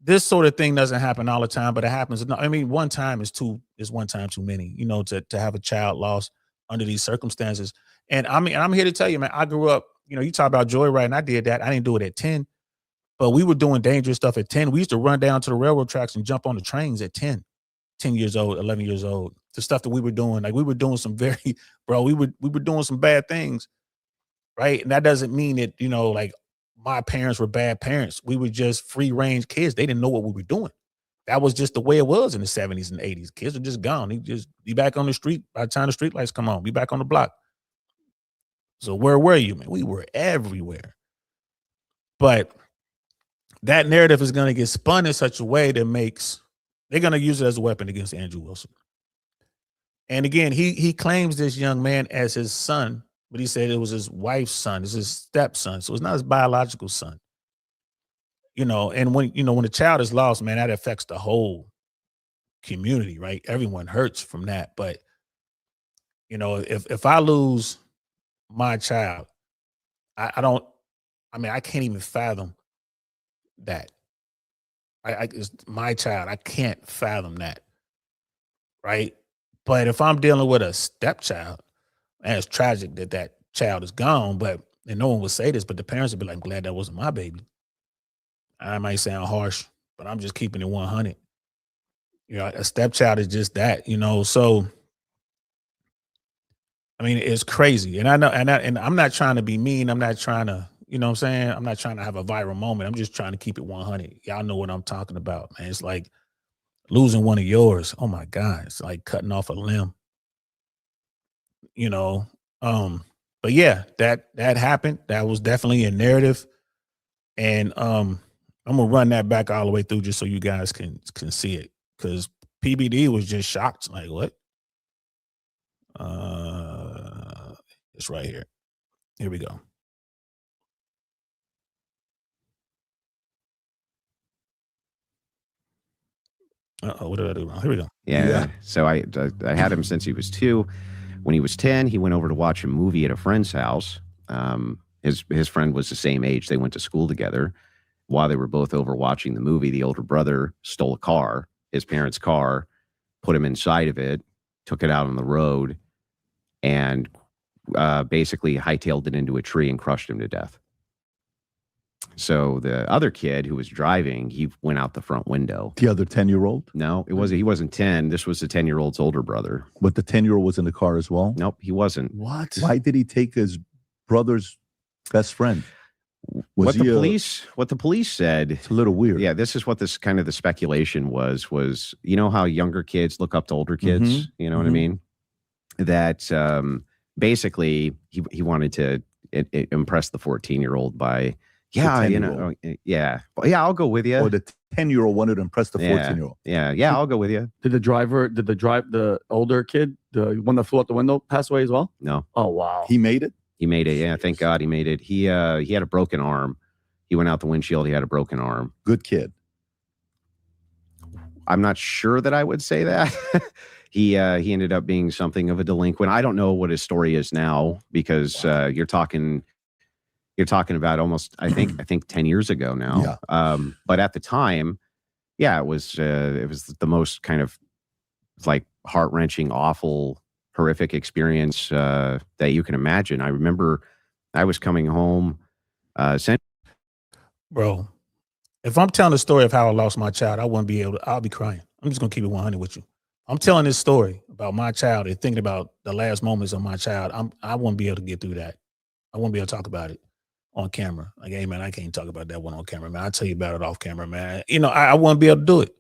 this sort of thing doesn't happen all the time, but it happens. I mean, one time is one time too many, to have a child lost under these circumstances. And I mean, I'm here to tell you, man, I grew up, you talk about joyriding. I did that. I didn't do it at 10. But we were doing dangerous stuff at 10. We used to run down to the railroad tracks and jump on the trains at 10 years old, 11 years old. The stuff that we were doing, like, we were doing some we were doing some bad things, right? And that doesn't mean that, like, my parents were bad parents. We were just free range kids. They didn't know what we were doing. That was just the way it was in the 70s and 80s. Kids were just gone. They just be back on the street by the time the street lights come on. Be back on the block. So where were you, man? We were everywhere. But that narrative is going to get spun in such a way that they're going to use it as a weapon against Andrew Wilson. And again, he claims this young man as his son, but he said it was his wife's son, it's his stepson. So it's not his biological son. And when a child is lost, man, that affects the whole community, right? Everyone hurts from that. But, if I lose my child, I can't even fathom that. It's my child. I can't fathom that. Right. But if I'm dealing with a stepchild, and it's tragic that child is gone, and no one will say this, but the parents will be like, I'm glad that wasn't my baby. I might sound harsh, but I'm just keeping it 100. You know, a stepchild is just that, you know. So, I mean, it's crazy. And I know, and I'm not trying to be mean. I'm not trying to, you know what I'm saying? I'm not trying to have a viral moment. I'm just trying to keep it 100. Y'all know what I'm talking about, man. It's like losing one of yours. Oh my God. It's like cutting off a limb, you know. But yeah, that happened. That was definitely a narrative. And I'm gonna run that back all the way through just so you guys can see it. Because PBD was just shocked. Like, what? It's right here. Here we go. What did I do wrong? Here we go. Yeah. So I had him since he was 2. When he was 10, he went over to watch a movie at a friend's house. His friend was the same age. They went to school together. While they were both over watching the movie, the older brother stole a car, his parents' car, put him inside of it, took it out on the road, and basically hightailed it into a tree and crushed him to death. So the other kid who was driving, he went out the front window. The other 10-year-old? No, he wasn't 10. This was the 10-year-old's older brother. But the 10-year-old was in the car as well? Nope, he wasn't. What? Why did he take his brother's best friend? What the police said, it's a little weird. Yeah, this is what this kind of the speculation was, you know how younger kids look up to older kids? You know what I mean? That basically he wanted to impress the 14-year-old by, I'll go with you. Or the 10-year-old wanted to impress the 14-year-old. Yeah, I'll go with you. Did the older kid, the one that flew out the window, pass away as well? No. Oh, wow. He made it? He made it. Yeah, thank God he made it. He had a broken arm. He went out the windshield. He had a broken arm. Good kid. I'm not sure that I would say that. He ended up being something of a delinquent. I don't know what his story is now because you're talking about almost I think 10 years ago now. Yeah. But at the time, it was the most kind of like heart-wrenching, awful, horrific experience that you can imagine. I remember I was coming home. Bro, if I'm telling the story of how I lost my child, I'll be crying. I'm just going to keep it 100 with you. I'm telling this story about my child and thinking about the last moments of my child. I won't be able to get through that. I won't be able to talk about it on camera. Like, hey, man, I can't talk about that one on camera, man. I'll tell you about it off camera, man. You know, I won't be able to do it.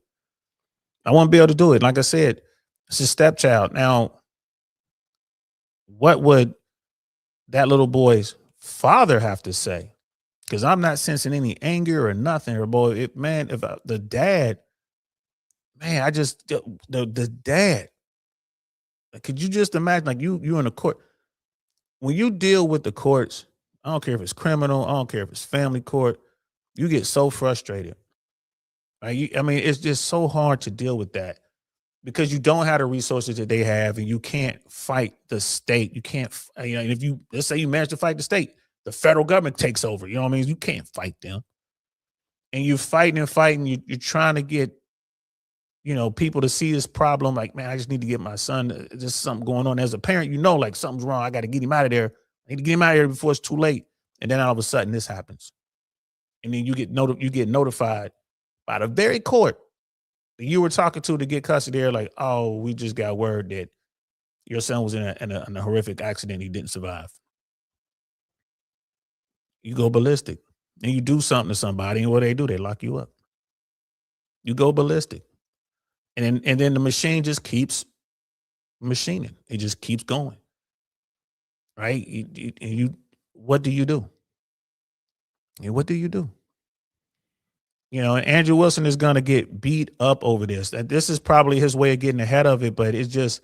I won't be able to do it. Like I said, it's a stepchild. Now, what would that little boy's father have to say? Because I'm not sensing any anger or nothing. Or boy, the dad, man, the dad. Could you just imagine, like you in a court when you deal with the courts? I don't care if it's criminal. I don't care if it's family court. You get so frustrated. Right? It's just so hard to deal with that because you don't have the resources that they have, and you can't fight the state. You can't, let's say you manage to fight the state, the federal government takes over. You know what I mean? You can't fight them, and you're fighting and fighting. You're trying to get, people to see this problem. Like, man, I just need to get my son. There's something going on. As a parent, like something's wrong. I got to get him out of there. I need to get him out of here before it's too late. And then all of a sudden, this happens, and then you get notified by the very court that you were talking to get custody. They're like, oh, we just got word that your son was in a horrific accident. He didn't survive. You go ballistic, and you do something to somebody, and what they do, they lock you up. You go ballistic, and then the machine just keeps machining. It just keeps going. Right? What do you do? And what do you do? And Andrew Wilson is going to get beat up over this. This is probably his way of getting ahead of it, but it's just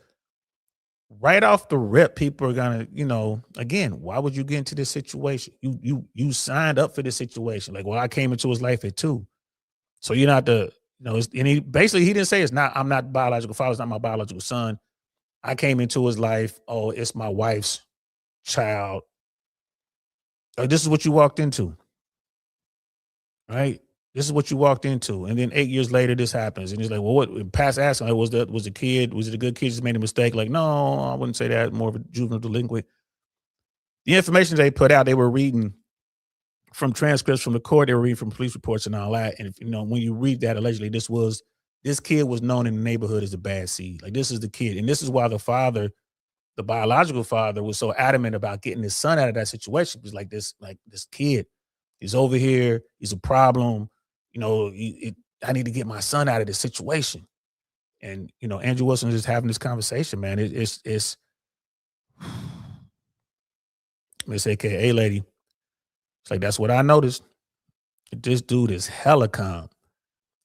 right off the rip, people are going to, again, why would you get into this situation? You signed up for this situation. Like, well, I came into his life at 2. So you're not and he didn't say I'm not biological father, it's not my biological son. I came into his life. Oh, it's my wife's child. Like, this is what you walked into. Right? This is what you walked into. And then 8 years later, this happens. And he's like, well, what? Past asking, like, was it a good kid just made a mistake? Like, no, I wouldn't say that. More of a juvenile delinquent. The information they put out, they were reading from transcripts from the court, they were reading from police reports and all that. And if, when you read that, allegedly this kid was known in the neighborhood as a bad seed. Like, this is the kid. And this is why the biological father, was so adamant about getting his son out of that situation. Because this kid, he's over here, he's a problem. I need to get my son out of this situation. And, Andrew Wilson is having this conversation, man. It's Miss AKA lady. It's like, that's what I noticed. This dude is hella calm.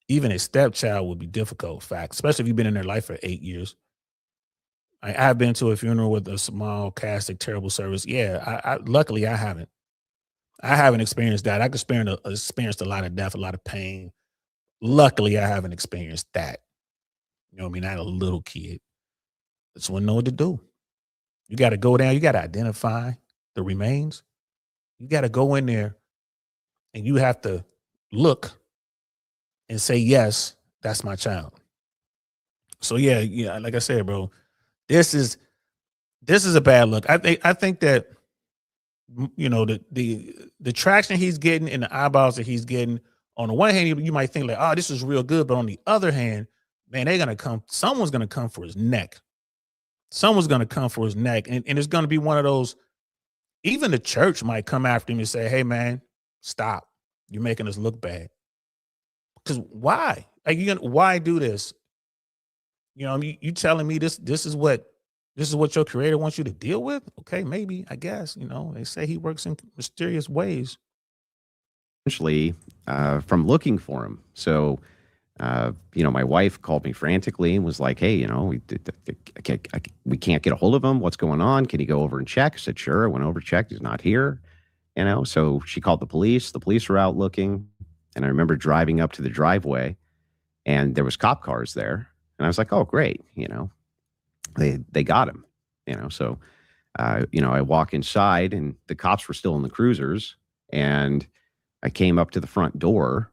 Even a stepchild would be difficult, fact, especially if you've been in their life for 8 years. I've been to a funeral with a small casket, terrible service. Yeah, luckily I haven't. I haven't experienced that. I experienced a lot of death, a lot of pain. Luckily, I haven't experienced that. You know what I mean? I had a little kid. That's what I know what to do. You got to go down. You got to identify the remains. You got to go in there and you have to look and say, yes, that's my child. So yeah, like I said, bro, this is a bad look. I think that, the traction he's getting and the eyeballs that he's getting, on the one hand, you might think like, oh, this is real good. But on the other hand, man, someone's going to come for his neck. Someone's going to come for his neck. And it's going to be one of those, even the church might come after him and say, hey, man, stop. You're making us look bad. Because why? Like, why do this? You telling me this is what your creator wants you to deal with? Okay, maybe, I guess. They say he works in mysterious ways. Essentially, from looking for him. So, my wife called me frantically and was like, hey, we can't get a hold of him. What's going on? Can you go over and check? I said, sure. I went over, checked. He's not here. So she called the police. The police were out looking. And I remember driving up to the driveway and there was cop cars there. And I was like, oh, great. They got him, So, I walk inside and the cops were still in the cruisers. And I came up to the front door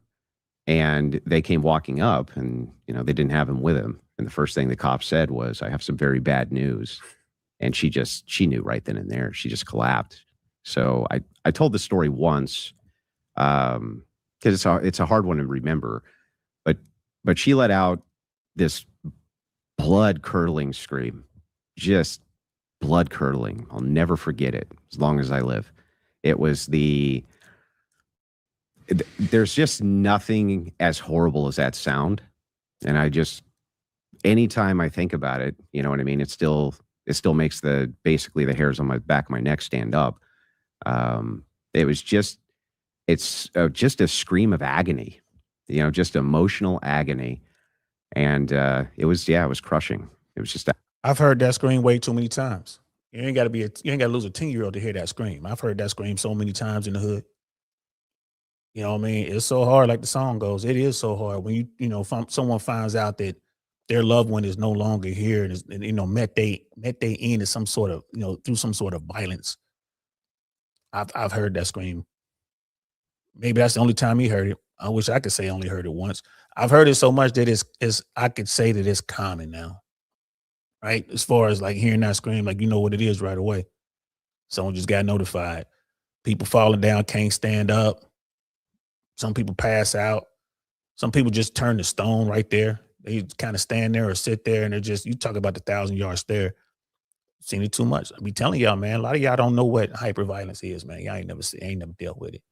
and they came walking up and, they didn't have him with him. And the first thing the cop said was, I have some very bad news. And she knew right then and there. She just collapsed. So I told the story once because it's a hard one to remember. But she let out this blood curdling scream, just blood curdling. I'll never forget it as long as I live. It was there's just nothing as horrible as that sound. And anytime I think about it, you know what I mean? It still makes basically the hairs on my back of my neck stand up. It's just a scream of agony, just emotional agony. And it was crushing. It was just I've heard that scream way too many times. You ain't got to lose a 10-year-old to hear that scream. I've heard that scream so many times in the hood. You know what I mean? It's so hard, like the song goes. It is so hard when someone finds out that their loved one is no longer here and met they end in some sort of, through some sort of violence. I've heard that scream. Maybe that's the only time he heard it. I wish I could say I only heard it once. I've heard it so much that I could say that it's common now. Right? As far as like hearing that scream, like what it is right away. Someone just got notified. People falling down, can't stand up. Some people pass out. Some people just turn to stone right there. They kind of stand there or sit there and you talk about the 1,000-yard stare. Seen it too much. I be telling y'all, man, a lot of y'all don't know what hyperviolence is, man. Y'all ain't never dealt with it.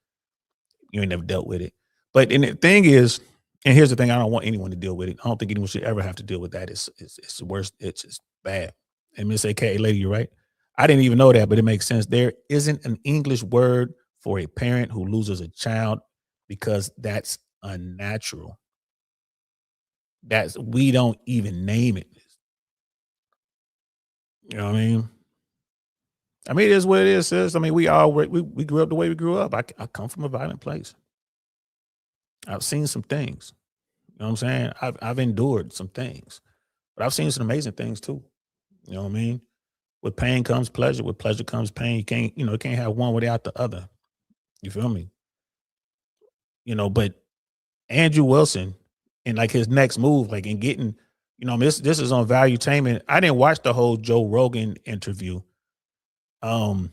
You ain't never dealt with it. But and the thing is, and here's the thing, I don't want anyone to deal with it. I don't think anyone should ever have to deal with that. It's the worst. It's just bad. And Miss AKA lady, you're right. I didn't even know that, but it makes sense. There isn't an English word for a parent who loses a child because that's unnatural. We don't even name it. You know what I mean? It is what it is, sis. We we grew up the way we grew up. I come from a violent place. I've seen some things. You know what I'm saying? I've endured some things, but I've seen some amazing things too. You know what I mean? With pain comes pleasure. With pleasure comes pain. You can't have one without the other. You feel me? But Andrew Wilson and like his next move, like in getting, this is on Valuetainment. I didn't watch the whole Joe Rogan interview. I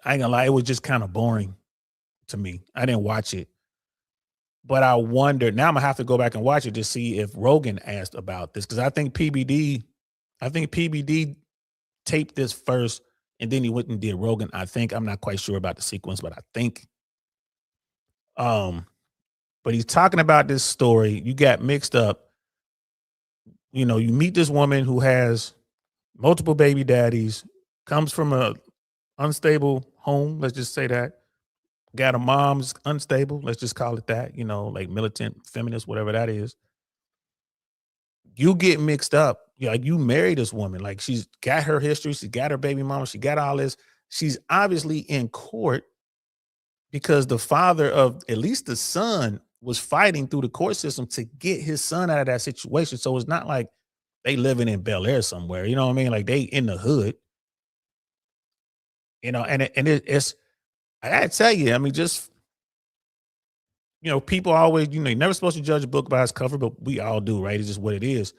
ain't gonna lie, it was just kind of boring. to me. I didn't watch it. But I wonder, now I'm gonna have to go back and watch it to see if Rogan asked about this. Cause I think PBD taped this first and then he went and did Rogan. I'm not quite sure about the sequence, but I think. But he's talking about this story. You got mixed up. You know, you meet this woman who has multiple baby daddies, comes from a unstable home. Let's just say that. Got a mom's unstable. Let's just call it that. You know, like militant, feminist, whatever that is. You get mixed up. Like you marry this woman. Like she's got her history. She got her baby mama. She got all this. She's obviously in court because the father of at least the son was fighting through the court system to get his son out of that situation. So it's not like they living in Bel Air somewhere. You know what I mean? Like they in the hood. You know, it's I gotta tell you, I mean, just people always, you're never supposed to judge a book by its cover, but we all do, right? It's just what it is.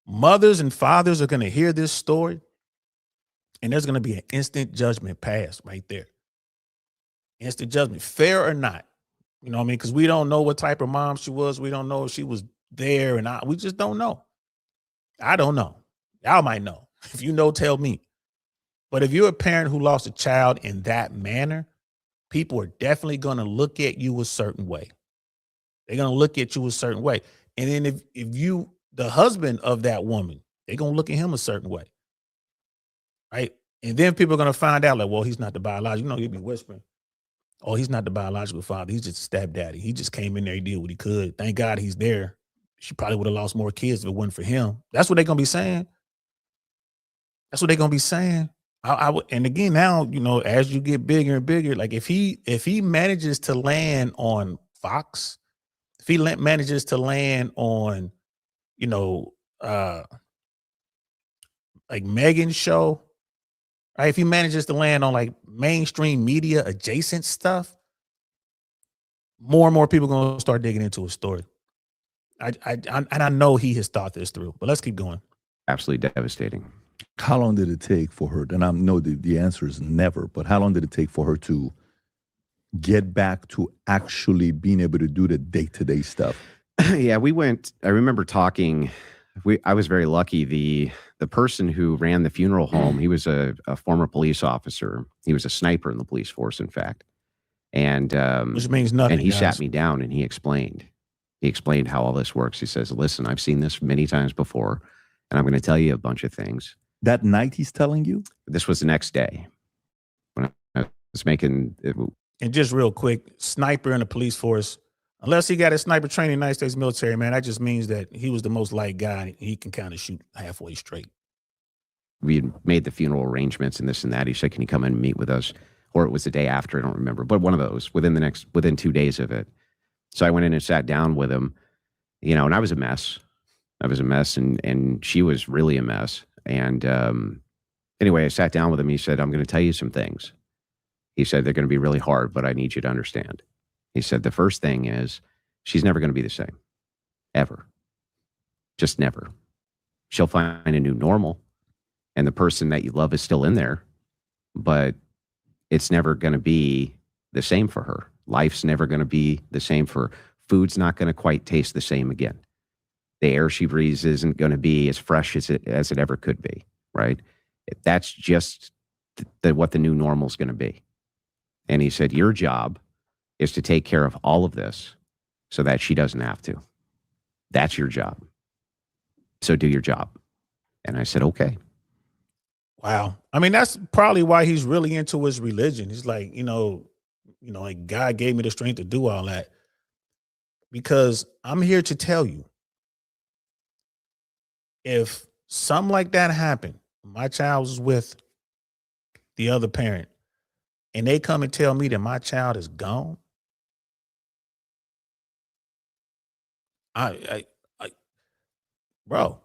Mothers and fathers are gonna hear this story, and there's gonna be an instant judgment passed right there. Instant judgment, fair or not. You know what I mean? Because we don't know what type of mom she was. We don't know if she was there or not. We just don't know. I don't know. Y'all might know. If you know, tell me. But if you're a parent who lost a child in that manner, people are definitely going to look at you a certain way. They're going to look at you a certain way. And then if you, the husband of that woman, they're going to look at him a certain way. Right? And then people are going to find out like, well, he's not the biological. You'll be whispering, oh, he's not the biological father. He's just a stepdaddy. He just came in there. He did what he could. Thank God he's there. She probably would have lost more kids if it wasn't for him. That's what they're going to be saying. That's what they're going to be saying. I would, and again, now, as you get bigger and bigger, like if he manages to land on Fox, if he manages to land on, like Megan's show, right? If he manages to land on like mainstream media adjacent stuff, more and more people are going to start digging into his story. I know he has thought this through, but let's keep going. Absolutely devastating. How long did it take for her? And I know the answer is never, but how long did it take for her to get back to actually being able to do the day-to-day stuff? Yeah, I remember talking, I was very lucky. The person who ran the funeral home, he was a former police officer. He was a sniper in the police force, in fact. And which means nothing. And he sat me down and he explained how all this works. He says, listen, I've seen this many times before, and I'm going to tell you a bunch of things. That night he's telling you? This was the next day when I was making it. And just real quick, sniper in the police force, unless he got a sniper training in the United States military, man, that just means that he was the most light guy. He can kind of shoot halfway straight. We had made the funeral arrangements and this and that. He said, can you come in and meet with us? Or it was the day after, I don't remember, but one of those within 2 days of it. So I went in and sat down with him, and I was a mess. And she was really a mess. And anyway, I sat down with him. He said, I'm going to tell you some things. He said, they're going to be really hard, but I need you to understand. He said, the first thing is she's never going to be the same, ever. Just never. She'll find a new normal, and the person that you love is still in there, but it's never going to be the same for her. Life's never going to be the same for her. Food's not going to quite taste the same again. The air she breathes isn't going to be as fresh as it ever could be, right? That's just what the new normal is going to be. And he said, your job is to take care of all of this so that she doesn't have to. That's your job. So do your job. And I said, okay. Wow. I mean, that's probably why he's really into his religion. He's like, like God gave me the strength to do all that. Because I'm here to tell you, if something like that happened, my child was with the other parent, and they come and tell me that my child is gone, bro,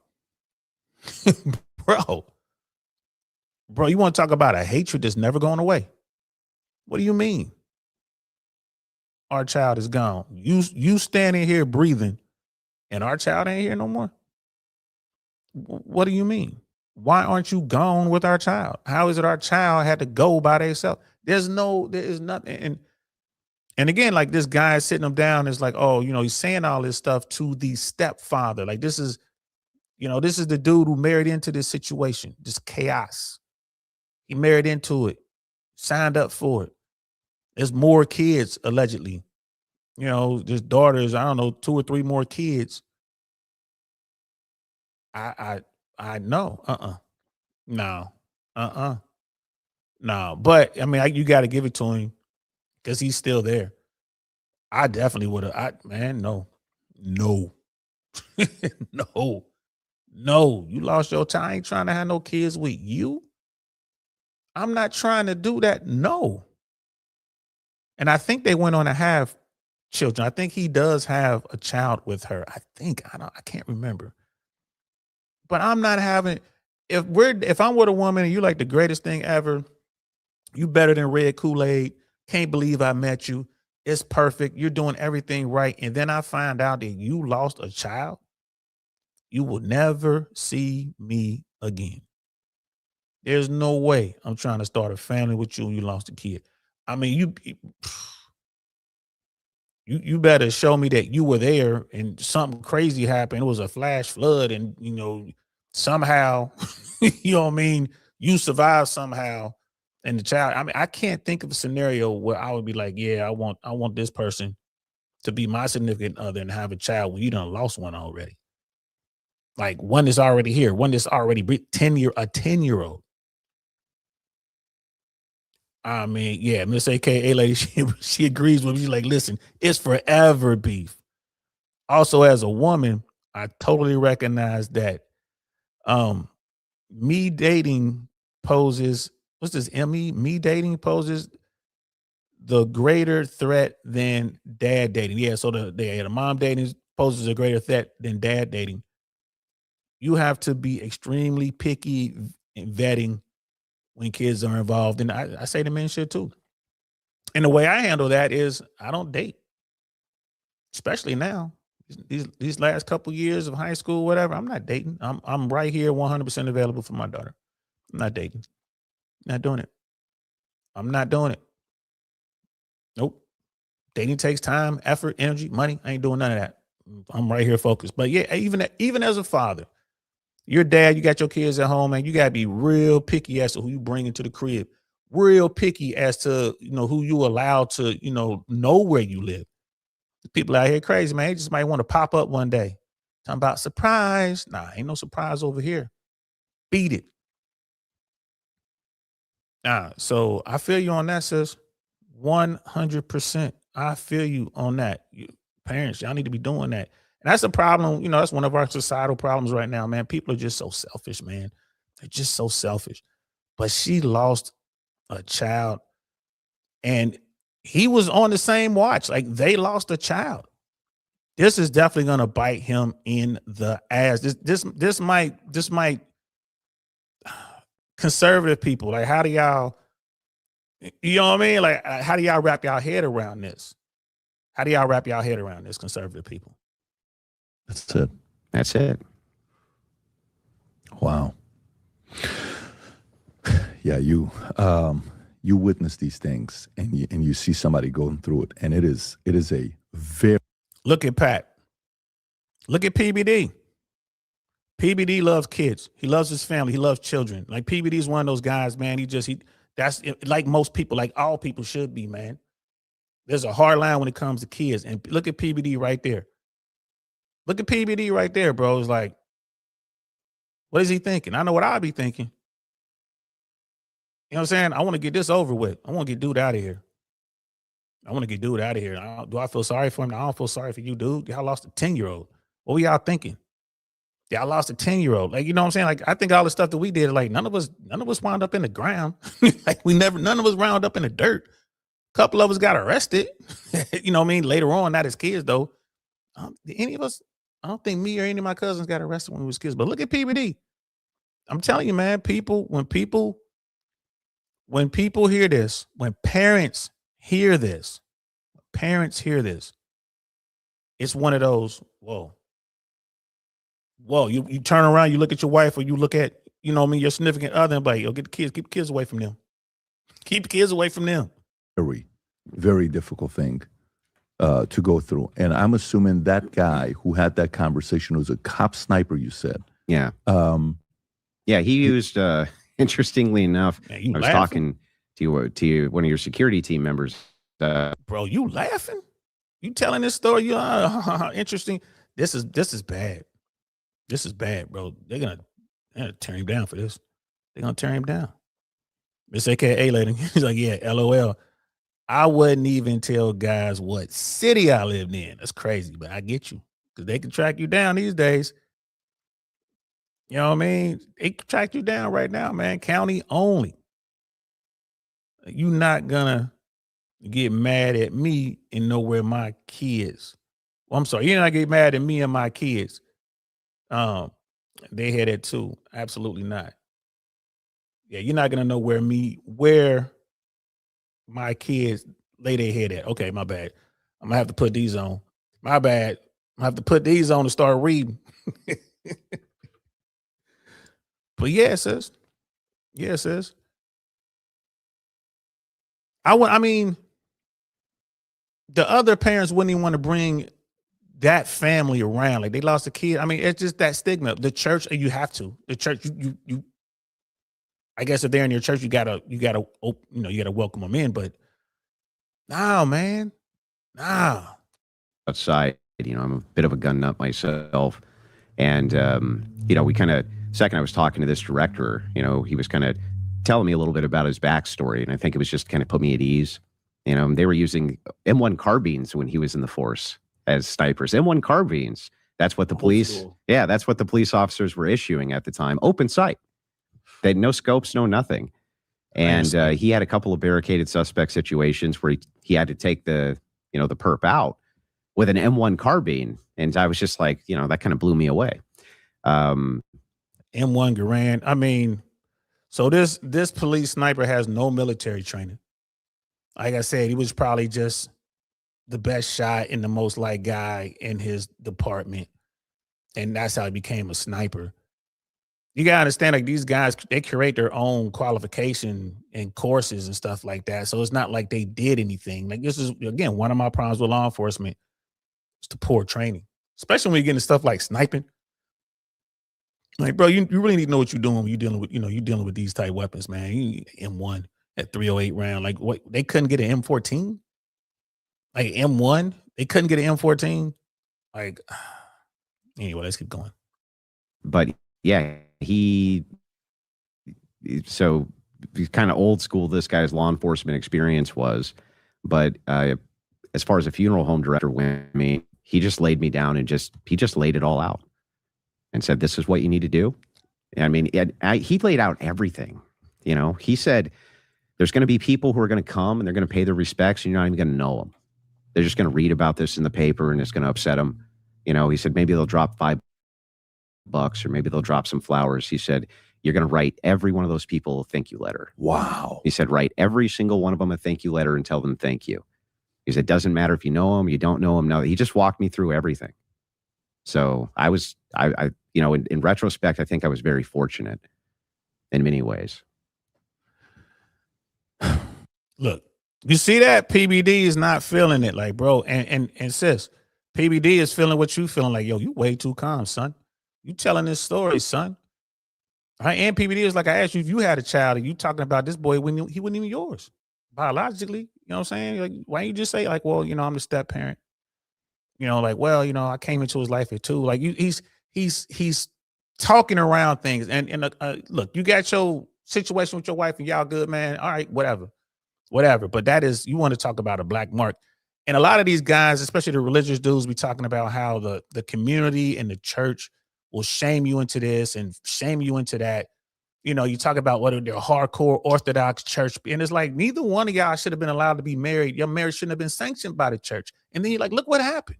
you want to talk about a hatred that's never going away? What do you mean? Our child is gone. You standing here breathing, and our child ain't here no more? What do you mean? Why aren't you gone with our child? How is it our child had to go by themselves? There is nothing. And And again, like this guy sitting him down is like, oh, he's saying all this stuff to the stepfather. Like this is the dude who married into this situation, this chaos. He married into it, signed up for it. There's more kids, allegedly. There's daughters, I don't know, 2 or 3 more kids. I know. No. No. But I mean, you got to give it to him because he's still there. I definitely would have. No. No. You lost your time. I ain't trying to have no kids with you. I'm not trying to do that. No. And I think they went on to have children. I think he does have a child with her. I can't remember. But I'm not having, if I'm with a woman and you like the greatest thing ever, you better than red Kool-Aid. Can't believe I met you. It's perfect. You're doing everything right. And then I find out that you lost a child. You will never see me again. There's no way I'm trying to start a family with you and you lost a kid. I mean, you better show me that you were there and something crazy happened. It was a flash flood and, somehow, you know what I mean? You survived somehow. And the child, I mean, I can't think of a scenario where I would be like, yeah, I want this person to be my significant other and have a child when you done lost one already. Like one that's already here, one that's already a 10-year-old. I mean, yeah, Miss AKA lady, she agrees with me. She's like, listen, it's forever beef. Also, as a woman, I totally recognize that me dating poses, what's this, me dating poses the greater threat than dad dating. Yeah, so the mom dating poses a greater threat than dad dating. You have to be extremely picky in vetting when kids are involved. And I say the men should too. And the way I handle that is I don't date, especially now. These last couple years of high school, whatever, I'm not dating. I'm right here 100% available for my daughter. I'm not dating. Not doing it. I'm not doing it. Nope. Dating takes time, effort, energy, money. I ain't doing none of that. I'm right here focused. But yeah, even as a father, your dad, you got your kids at home, man. You gotta be real picky as to who you bring into the crib. Real picky as to who you allow to know where you live. People out here crazy, man. They just might want to pop up one day. Talking about surprise. Nah, ain't no surprise over here. Beat it. So I feel you on that, sis. 100%. I feel you on that. Parents, y'all need to be doing that. And that's a problem. That's one of our societal problems right now, man. People are just so selfish, man. They're just so selfish. But she lost a child and he was on the same watch. Like they lost a child. This is definitely going to bite him in the ass. This might conservative people. Like, how do y'all, you know what I mean? Like, how do y'all wrap y'all head around this? How do y'all wrap y'all head around this, conservative people? That's it. That's it. Wow. Yeah, you witness these things and you see somebody going through it, and it is a very. Look at Pat. Look at PBD. PBD loves kids. He loves his family. He loves children. Like PBD is one of those guys, man. That's like most people, like all people should be, man. There's a hard line when it comes to kids. And look at PBD right there. Look at PBD right there, bro. It's like, what is he thinking? I know what I'd be thinking. You know what I'm saying? I want to get this over with. I want to get dude out of here. Do I feel sorry for him? I don't feel sorry for you, dude. Y'all lost a 10-year-old. What were y'all thinking? Y'all lost a 10-year-old. Like, you know what I'm saying? Like, I think all the stuff that we did, like, none of us wound up in the ground. Like, none of us wound up in the dirt. A couple of us got arrested. You know what I mean? Later on, not as kids, though. Did any of us, I don't think me or any of my cousins got arrested when we was kids. But look at PBD. I'm telling you, man, when people hear this, when parents hear this, it's one of those, whoa, you turn around, you look at your wife or you look at, your significant other and be like, yo, keep the kids away from them. Keep the kids away from them. Very, very difficult thing to go through. And I'm assuming that guy who had that conversation was a cop sniper, you said. Yeah. Um, Yeah, he used, interestingly enough, Man, you I was laughing? talking to one of your security team members. Bro, you laughing? You telling this story? You interesting. This is bad. This is bad, bro. They're gonna tear him down for this. They're gonna tear him down. Miss AKA lady. He's like, yeah, LOL. I wouldn't even tell guys what city I lived in. That's crazy, but I get you. Because they can track you down these days. You know what I mean? They can track you down right now, man. County only. You not gonna get mad at me and know where my kids. Well, I'm sorry, you're not get mad at me and my kids. They had it too. Absolutely not. Yeah, you're not gonna know where my kids lay their head at. Okay, my bad. I'm gonna have to put these on. My bad. I have to put these on to start reading. But yeah, sis. Yeah, sis. I mean, the other parents wouldn't even want to bring that family around. Like they lost a kid. I mean, it's just that stigma. The church, you have to. The church, you I guess if they're in your church, you gotta welcome them in. But nah, man. Nah. Outside, I'm a bit of a gun nut myself. And, we kind of, second I was talking to this director, he was kind of telling me a little bit about his backstory. And I think it was just kind of put me at ease. They were using M1 carbines when he was in the force as snipers. M1 carbines. That's what the police, that's what the police officers were issuing at the time. Open sight. They had no scopes, no nothing. And he had a couple of barricaded suspect situations where he had to take the perp out with an M1 carbine. And I was just like, that kind of blew me away. M1 Garand. I mean, so this police sniper has no military training. Like I said, he was probably just the best shot and the most liked guy in his department. And that's how he became a sniper. You gotta understand, like these guys, they create their own qualification and courses and stuff like that. So it's not like they did anything. Like this is, again, one of my problems with law enforcement is the poor training, especially when you get into stuff like sniping. Like, bro, you really need to know what you're doing when you're dealing with, you're dealing with these type weapons, man. You M1 at 308 round. Like what, they couldn't get an M14? Like M1, they couldn't get an M14? Like, anyway, let's keep going. But yeah, so he's kind of old school, this guy's law enforcement experience was, but as far as a funeral home director went, he just laid me down and he just laid it all out and said, this is what you need to do. I mean, he laid out everything. He said, there's going to be people who are going to come and they're going to pay their respects and you're not even going to know them. They're just going to read about this in the paper and it's going to upset them. He said, maybe they'll drop $5 or maybe they'll drop some flowers. He said, you're going to write every one of those people a thank you letter. Wow. He said, write every single one of them a thank you letter and tell them thank you. He said, it doesn't matter if you know them, you don't know them. No, he just walked me through everything. So I in retrospect, I think I was very fortunate in many ways. Look, you see that PBD is not feeling it, like, bro. And sis, PBD is feeling what you feeling, like, yo, you way too calm, son. You telling this story, son. All right, and PBD is like, I asked you if you had a child and you talking about this boy when he wasn't even yours biologically. You know what I'm saying? Like, why don't you just say like, well, I'm the step parent. Like, well, I came into his life here too. Like he's talking around things. And look, you got your situation with your wife and y'all good, man. All right, whatever. But that is, you want to talk about a black mark. And a lot of these guys, especially the religious dudes, be talking about how the community and the church will shame you into this and shame you into that. You talk about whether they're hardcore Orthodox church. And it's like, neither one of y'all should have been allowed to be married. Your marriage shouldn't have been sanctioned by the church. And then you're like, look what happened.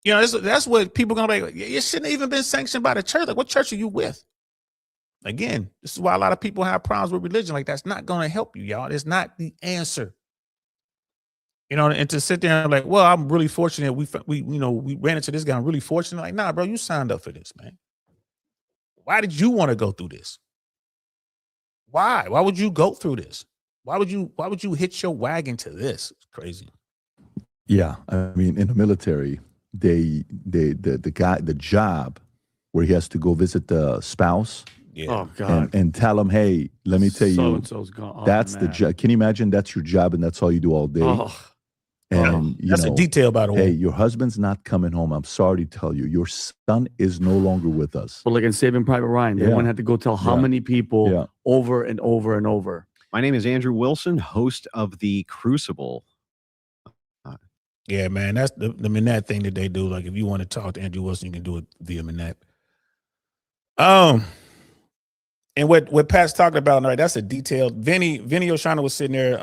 That's what people are going to be like. It shouldn't have even been sanctioned by the church. Like, what church are you with? Again, this is why a lot of people have problems with religion. Like, that's not going to help you, y'all. It's not the answer. And to sit there and like, well, I'm really fortunate. We ran into this guy. I'm really fortunate. Like, nah, bro, you signed up for this, man. Why did you want to go through this? Why would you go through this? why would you hitch your wagon to this? It's crazy. Yeah, I mean, in the military, the job where he has to go visit the spouse Yeah. Oh God. and tell him, hey, let me tell So you, and so's gone. Oh, that's the man. job. Can you imagine that's your job and that's all you do all day? Oh, And you That's know, a detail, by the hey, way. your husband's not coming home. I'm sorry to tell you, your son is no longer with us. but like in Saving Private Ryan, they Yeah. wouldn't have to go tell how Yeah. many people Yeah. over and over and over. My name is Andrew Wilson, host of The Crucible. Yeah, man, that's the Minette thing that they do. Like, if you want to talk to Andrew Wilson, you can do it via Minette. And what Pat's talking about, right? That's a detailed. Vinny Oshana was sitting there.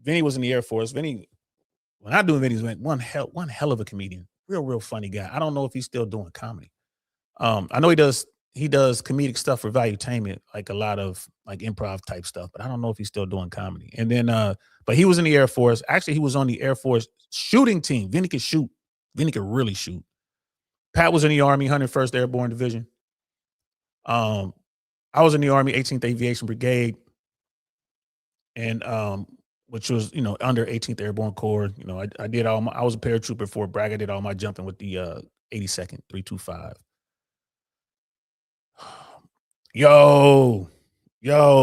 Vinny was in the Air Force. Vinny, when I do Vinny's one hell of a comedian, real funny guy. I don't know if he's still doing comedy. I know he does comedic stuff for Valuetainment, like a lot of like improv type stuff, but I don't know if he's still doing comedy. And then but he was in the Air Force. Actually, he was on the Air Force shooting team. Vinny could shoot. Vinny could really shoot. Pat was in the Army, 101st Airborne Division. I was in the Army, 18th Aviation Brigade, and which was, under 18th Airborne Corps. I did I was a paratrooper at Fort Bragg. I did all my jumping with the 82nd 325. Yo,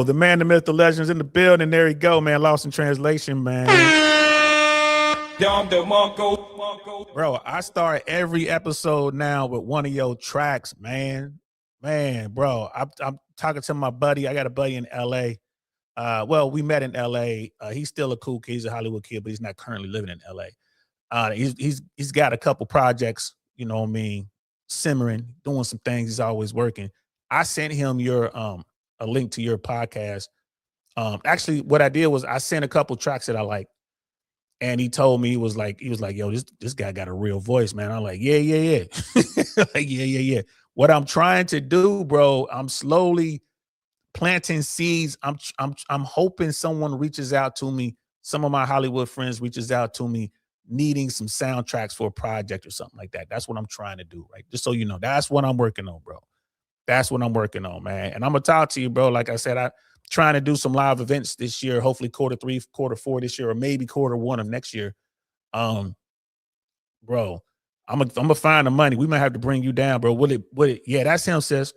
the man, the myth, the legend's in the building. There you go, man. Lost in translation, man. Bro, I start every episode now with one of your tracks, man. Bro, I'm talking to my buddy. I got a buddy in LA. Well, we met in LA. He's still a cool kid. He's a Hollywood kid, but he's not currently living in LA. He's got a couple projects, simmering, doing some things. He's always working. I sent him a link to your podcast. Actually, what I did was I sent a couple tracks that I like, and he told me he was like, yo, this guy got a real voice, man. I'm like, yeah. Like, yeah. What I'm trying to do, bro, I'm slowly planting seeds. I'm hoping someone reaches out to me. Some of my Hollywood friends reaches out to me, needing some soundtracks for a project or something like that. That's what I'm trying to do, right? Just so you know, that's what I'm working on, bro. That's what I'm working on, man. And I'm gonna talk to you, bro. Like I said, I'm trying to do some live events this year. Hopefully, Q3, Q4 this year, or maybe Q1 of next year. Bro, I'm gonna find the money. We might have to bring you down, bro. Will it? Yeah, that's him. Says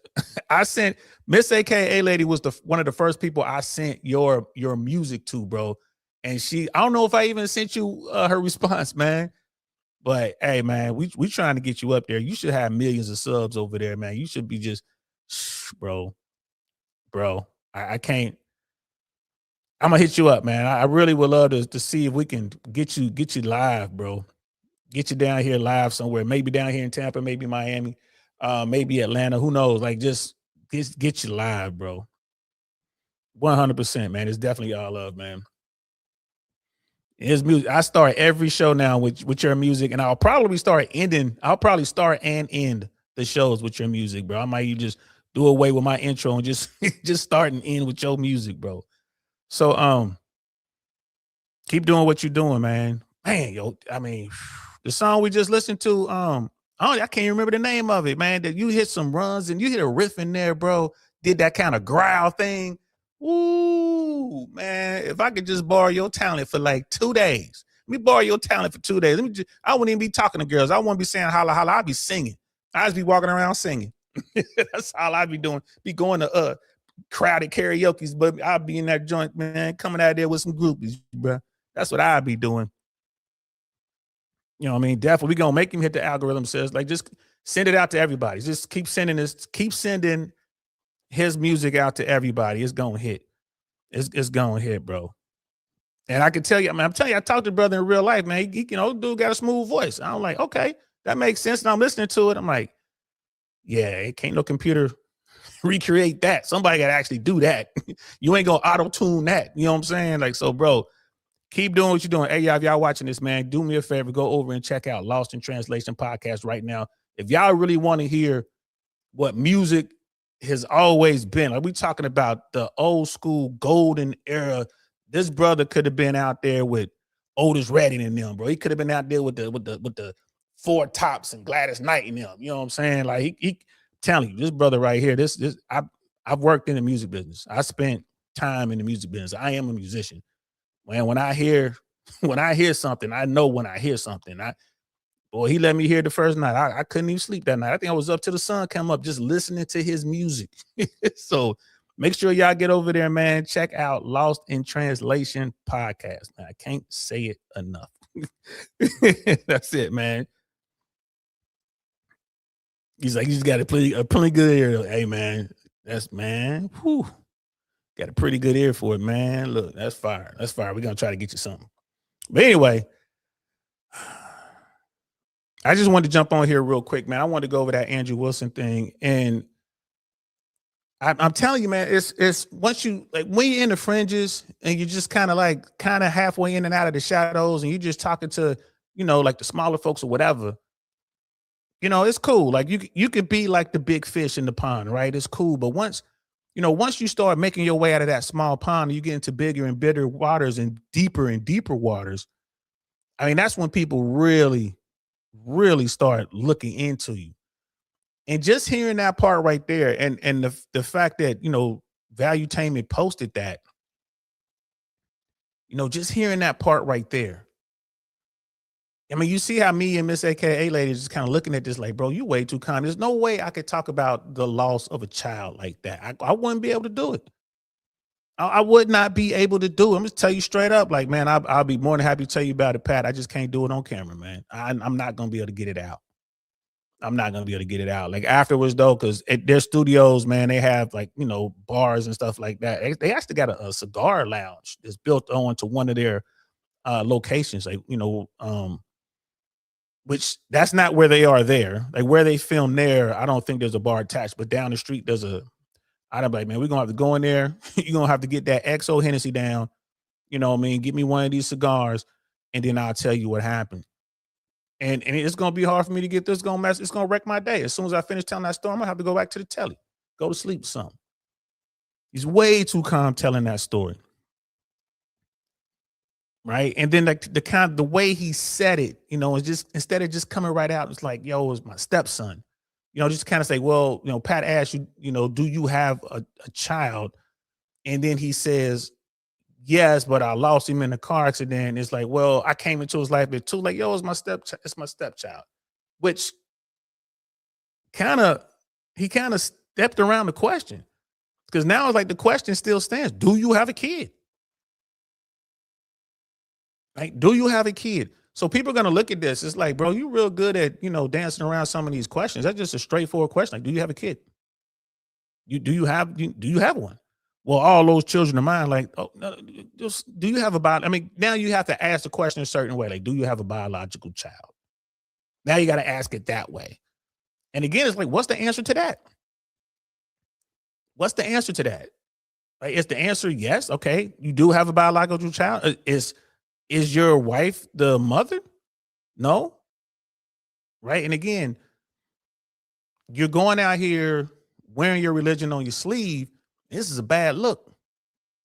I sent Miss AKA Lady was one of the first people I sent your music to, bro. And I don't know if I even sent you her response, man. But hey, man, we trying to get you up there. You should have millions of subs over there, man. You should be just, bro. I can't. I'm gonna hit you up, man. I really would love to see if we can get you live, bro. Get you down here live somewhere. Maybe down here in Tampa, maybe Miami, maybe Atlanta. Who knows? Like, just get you live, bro. 100%, man. It's definitely all love, man. His music. I start every show now with your music, and I'll probably start and end the shows with your music, bro. I might just do away with my intro and just start and end with your music, bro. So keep doing what you're doing, man. Man, yo, I mean, the song we just listened to, I can't remember the name of it, man. That you hit some runs and you hit a riff in there, bro. Did that kind of growl thing. Ooh, man, if I could just borrow your talent for like 2 days. Let me borrow your talent for 2 days. I wouldn't even be talking to girls. I wouldn't be saying holla, holla. I'd be singing. I'd just be walking around singing. That's all I'd be doing. Be going to crowded karaoke's, but I'd be in that joint, man, coming out there with some groupies, bro. That's what I'd be doing. You know what I mean? Definitely, we gonna make him hit the algorithm. Says, like, just send it out to everybody. Just keep sending his music out to everybody. It's gonna hit. It's gonna hit, bro. And I can tell you, I'm telling you, I talked to the brother in real life, man. He dude got a smooth voice. I'm like, okay, that makes sense. And I'm listening to it. I'm like, yeah, it can't no computer recreate that. Somebody got to actually do that. You ain't gonna auto tune that. You know what I'm saying? Like, so, bro, keep doing what you're doing. Hey, y'all, if y'all watching this, man, do me a favor, go over and check out Lost in Translation podcast right now. If y'all really want to hear what music has always been, like, we talking about the old school golden era. This brother could have been out there with Otis Redding and them, bro. He could have been out there with the Four Tops and Gladys Knight and them. You know what I'm saying? Like, he telling you, this brother right here, I've worked in the music business. I spent time in the music business. I am a musician. When I hear something, I know when I hear something. Boy, he let me hear the first night. I couldn't even sleep that night. I think I was up till the sun come up just listening to his music. So make sure y'all get over there, man. Check out Lost in Translation podcast. Man, I can't say it enough. That's it, man. He's like, you just got a pretty good ear. Hey, man, whew, got a pretty good ear for it, man. Look, that's fire. That's fire. We're going to try to get you something. But anyway, I just wanted to jump on here real quick, man. I wanted to go over that Andrew Wilson thing. And I'm telling you, man, it's once you, like, when you're in the fringes and you're just kind of halfway in and out of the shadows and you're just talking to, like the smaller folks or whatever, it's cool. Like you could be like the big fish in the pond, right? It's cool. But once you start making your way out of that small pond, you get into bigger and bigger waters and deeper waters. I mean, that's when people really, really start looking into you. And just hearing that part right there, and the fact that, Valuetainment posted that, just hearing that part right there. I mean, you see how me and Miss AKA Lady just kind of looking at this like, bro, you way too kind. There's no way I could talk about the loss of a child like that. I wouldn't be able to do it. I would not be able to do it. I'm just tell you straight up, like, man, I'll be more than happy to tell you about it, Pat. I just can't do it on camera, man. I'm not going to be able to get it out. I'm not going to be able to get it out. Like afterwards though, because their studios, man, they have like, bars and stuff like that. They actually got a cigar lounge that's built onto one of their locations. Like, which that's not where they are there. Like where they film there, I don't think there's a bar attached, but down the street, I'd be like, man, we're going to have to go in there. You're going to have to get that XO Hennessy down. You know what I mean? Get me one of these cigars and then I'll tell you what happened. And it's going to be hard for me to get this. It's going to wreck my day. As soon as I finish telling that story, I'm going to have to go back to the telly, go to sleep or something. He's way too calm telling that story. Right. And then like the way he said it, is just, instead of just coming right out, it's like, yo, it's my stepson, just kind of say, well, Pat asked you, do you have a child? And then he says, yes, but I lost him in a car accident. It's like, well, I came into his life, but too, like, yo, it's my stepchild, which he kind of stepped around the question, because now it's like the question still stands. Do you have a kid? Like, do you have a kid? So people are going to look at this. It's like, bro, you real good at, dancing around some of these questions. That's just a straightforward question. Like, do you have a kid? Do you have one? Well, all those children of mine, like, oh, no, just, do you have now you have to ask the question a certain way. Like, do you have a biological child? Now you got to ask it that way. And again, it's like, what's the answer to that? What's the answer to that? Like, is the answer yes? Okay, you do have a biological child. Is your wife the mother? No. Right. And again, you're going out here wearing your religion on your sleeve. This is a bad look.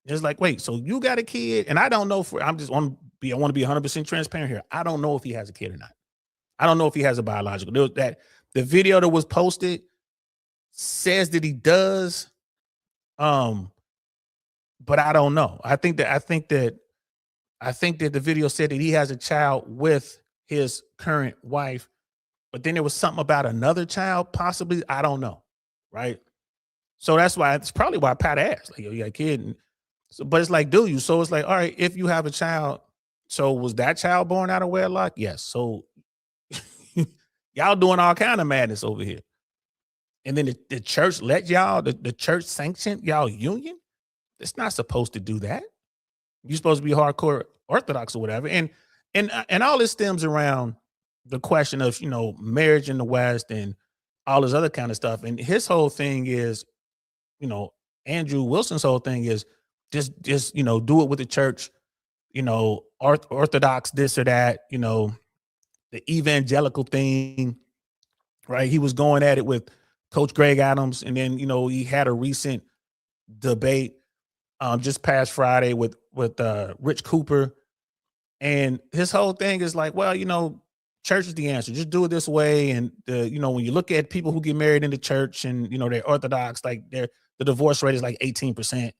It's like, wait, so you got a kid? And I don't know I want to be 100% transparent here. I don't know if he has a kid or not. I don't know if he has a biological. There was the video that was posted says that he does. But I don't know. I think that the video said that he has a child with his current wife, but then there was something about another child, possibly. I don't know. Right. So it's probably why Pat asked, like, yo, you got a kid. And so, but it's like, do you? So it's like, all right, if you have a child, so was that child born out of wedlock? Yes. So y'all doing all kind of madness over here. And then the church let y'all, the church sanctioned y'all union. It's not supposed to do that. You're supposed to be hardcore Orthodox or whatever. And all this stems around the question of, marriage in the West and all this other kind of stuff. And his whole thing is, Andrew Wilson's whole thing is just do it with the church, Orthodox, this or that, the evangelical thing, right? He was going at it with Coach Greg Adams. And then, he had a recent debate just past Friday with Rich Cooper. And his whole thing is like, well, church is the answer. Just do it this way. And when you look at people who get married in the church and they're Orthodox, like the divorce rate is like 18%.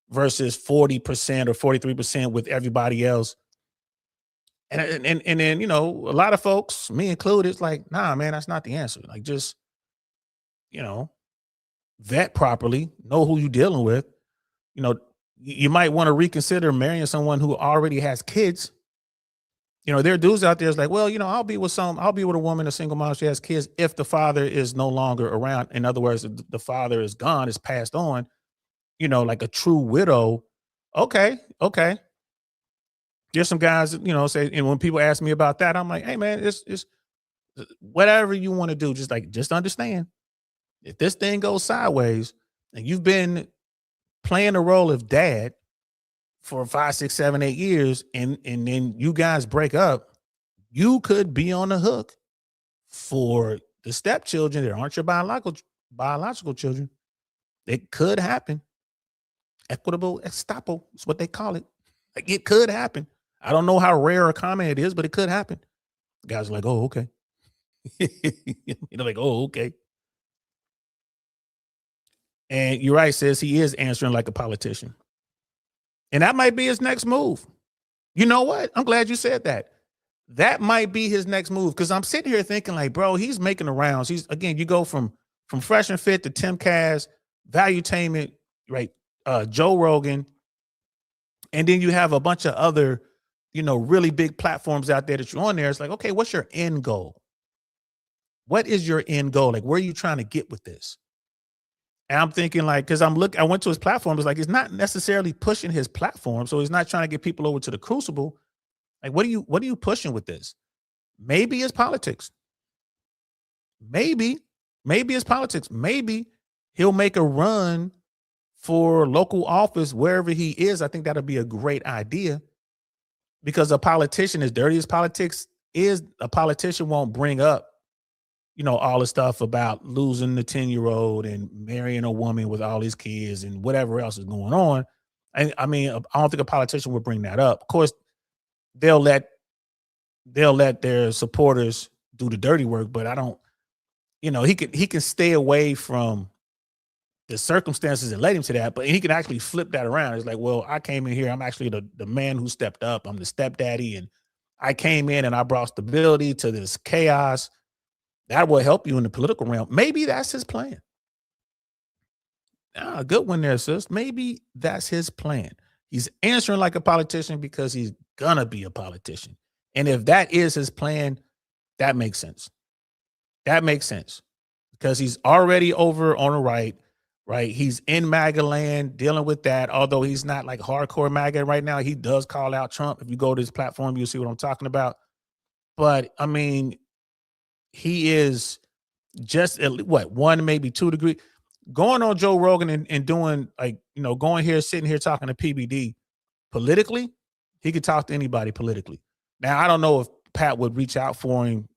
versus 40% or 43% with everybody else. And then, you know, a lot of folks, me included, it's like, nah, man, that's not the answer. Like, just, you know, vet properly, know who you're dealing with. You know, you might want to reconsider marrying someone who already has kids. You know, there are dudes out there is like, well, you know, I'll be with a woman, a single mom, she has kids, if the father is no longer around. In other words, the father is gone, is passed on, you know, like a true widow. Okay. There's some guys, you know, say, and when people ask me about that, I'm like, hey man, it's whatever you want to do, just understand, if this thing goes sideways and you've been playing the role of dad for 5, 6, 7, 8 years, and then you guys break up, you could be on the hook for the stepchildren that aren't your biological children. It could happen. Equitable estoppel is what they call it. Like, it could happen. I don't know how rare or common it is, but it could happen. The guys are like, oh, okay. They're like, oh, okay. And you're right, says he is answering like a politician. And that might be his next move. You know what? I'm glad you said that. That might be his next move, because I'm sitting here thinking like, bro, he's making the rounds. You go from Fresh and Fit to Tim Kaz, Valuetainment, right? Joe Rogan. And then you have a bunch of other, you know, really big platforms out there that you're on there. It's like, okay, what's your end goal? What is your end goal? Like, where are you trying to get with this? And I'm thinking like, because I went to his platform. It's like, he's not necessarily pushing his platform. So he's not trying to get people over to the crucible. Like, what are you pushing with this? Maybe it's politics. Maybe it's politics. Maybe he'll make a run for local office wherever he is. I think that'll be a great idea, because a politician, as dirty as politics is, a politician won't bring up, you know, all the stuff about losing the 10-year-old and marrying a woman with all his kids and whatever else is going on. I mean, I don't think a politician would bring that up. Of course, they'll let their supporters do the dirty work, but I don't, you know, he can stay away from the circumstances that led him to that, but he can actually flip that around. It's like, well, I came in here, I'm actually the man who stepped up. I'm the stepdaddy, and I came in and I brought stability to this chaos. That will help you in the political realm. Maybe that's his plan. Good one there, sis. Maybe that's his plan. He's answering like a politician because he's gonna be a politician. And if that is his plan, that makes sense. That makes sense, because he's already over on the right? He's in MAGA land dealing with that. Although he's not like hardcore MAGA right now, he does call out Trump. If you go to his platform, you'll see what I'm talking about. But I mean, he is just at what, 1, maybe 2 degrees going on Joe Rogan and doing, like, you know, going here, sitting here talking to PBD politically. He could talk to anybody politically. Now, I don't know if Pat would reach out for him,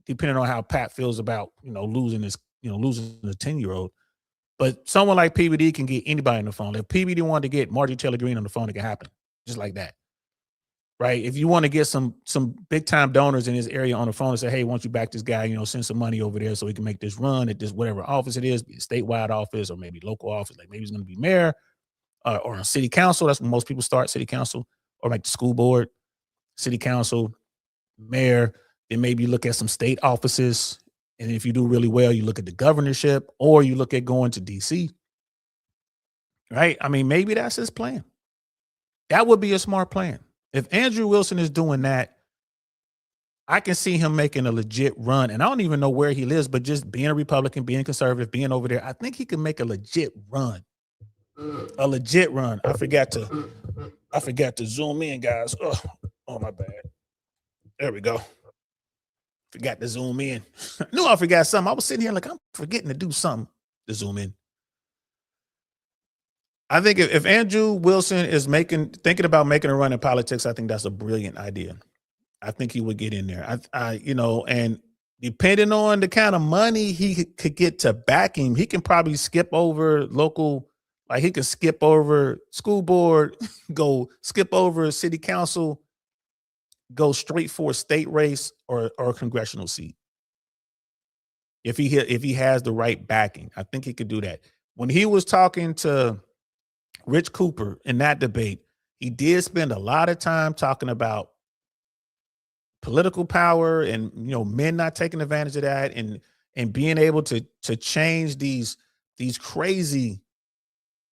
depending on how Pat feels about, you know, losing the 10-year-old. But someone like PBD can get anybody on the phone. If PBD wanted to get Marjorie Taylor Greene on the phone, it can happen just like that. Right? If you want to get some big time donors in this area on the phone and say, hey, why don't you back this guy, you know, send some money over there so he can make this run at this whatever office it is, be a statewide office or maybe local office, like maybe he's going to be mayor or on city council. That's when most people start, city council, or like the school board, city council, mayor. Then maybe you look at some state offices. And if you do really well, you look at the governorship, or you look at going to DC. Right? I mean, maybe that's his plan. That would be a smart plan. If Andrew Wilson is doing that, I can see him making a legit run. And I don't even know where he lives, but just being a Republican, being conservative, being over there, I think he can make a legit run. A legit run. I forgot to zoom in, guys. Oh my bad. There we go. Forgot to zoom in. Knew I forgot something. I was sitting here like, I'm forgetting to do something to zoom in. I think if Andrew Wilson is thinking about making a run in politics, I think that's a brilliant idea. I think he would get in there. And depending on the kind of money he could get to back him, he can probably skip over local, like he could skip over school board, go skip over city council, go straight for a state race or a congressional seat. If he has the right backing, I think he could do that. When he was talking to Rich Cooper in that debate, he did spend a lot of time talking about political power and men not taking advantage of that and being able to change these crazy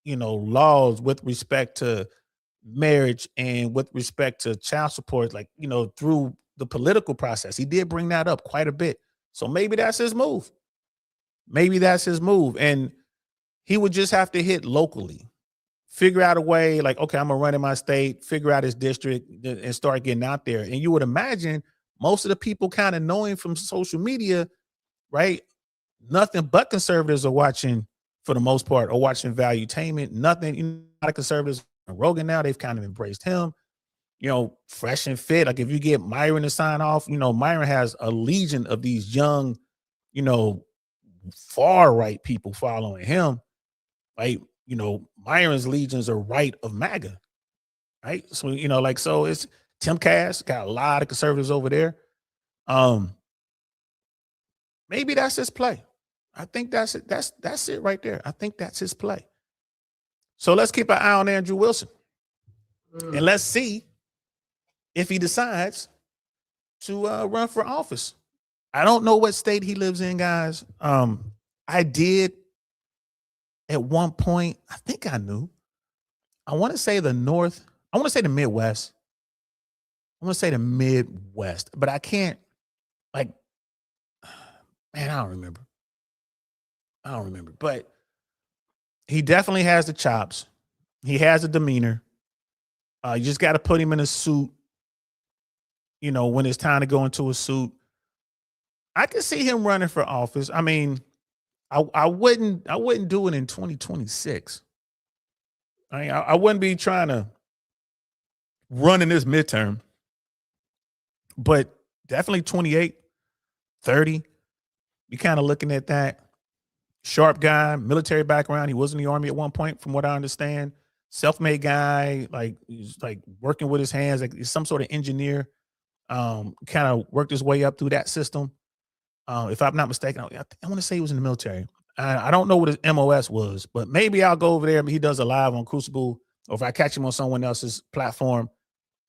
laws with respect to marriage and with respect to child support, like through the political process. He did bring that up quite a bit. So maybe that's his move. And he would just have to hit locally, figure out a way, like, okay, I'm gonna run in my state, figure out his district, and start getting out there. And you would imagine most of the people kind of knowing from social media, right? Nothing but conservatives are watching, for the most part, or watching Valuetainment. Nothing, a lot of conservatives on Rogan now, they've kind of embraced him, fresh and fit. Like if you get Myron to sign off, Myron has a legion of these young, far right people following him. Like, Myron's legions are right of MAGA, right? So, so it's Tim Cass, got a lot of conservatives over there. Maybe that's his play. I think that's it. That's it right there. I think that's his play. So let's keep an eye on Andrew Wilson. And let's see if he decides to run for office. I don't know what state he lives in, guys. I did at one point, I think I knew. I want to say the North. I want to say the Midwest. I want to say the Midwest, but I can't, man, I don't remember. But he definitely has the chops. He has a demeanor. You just got to put him in a suit, when it's time to go into a suit. I can see him running for office. I mean, I wouldn't do it in 2026. I wouldn't be trying to run in this midterm, but definitely 28, 30. You're kind of looking at that. Sharp guy, military background. He was in the Army at one point, from what I understand. Self-made guy, he's working with his hands, like he's some sort of engineer. Kind of worked his way up through that system. If I'm not mistaken, I want to say he was in the military. I don't know what his MOS was, but maybe I'll go over there. He does a live on Crucible, or if I catch him on someone else's platform,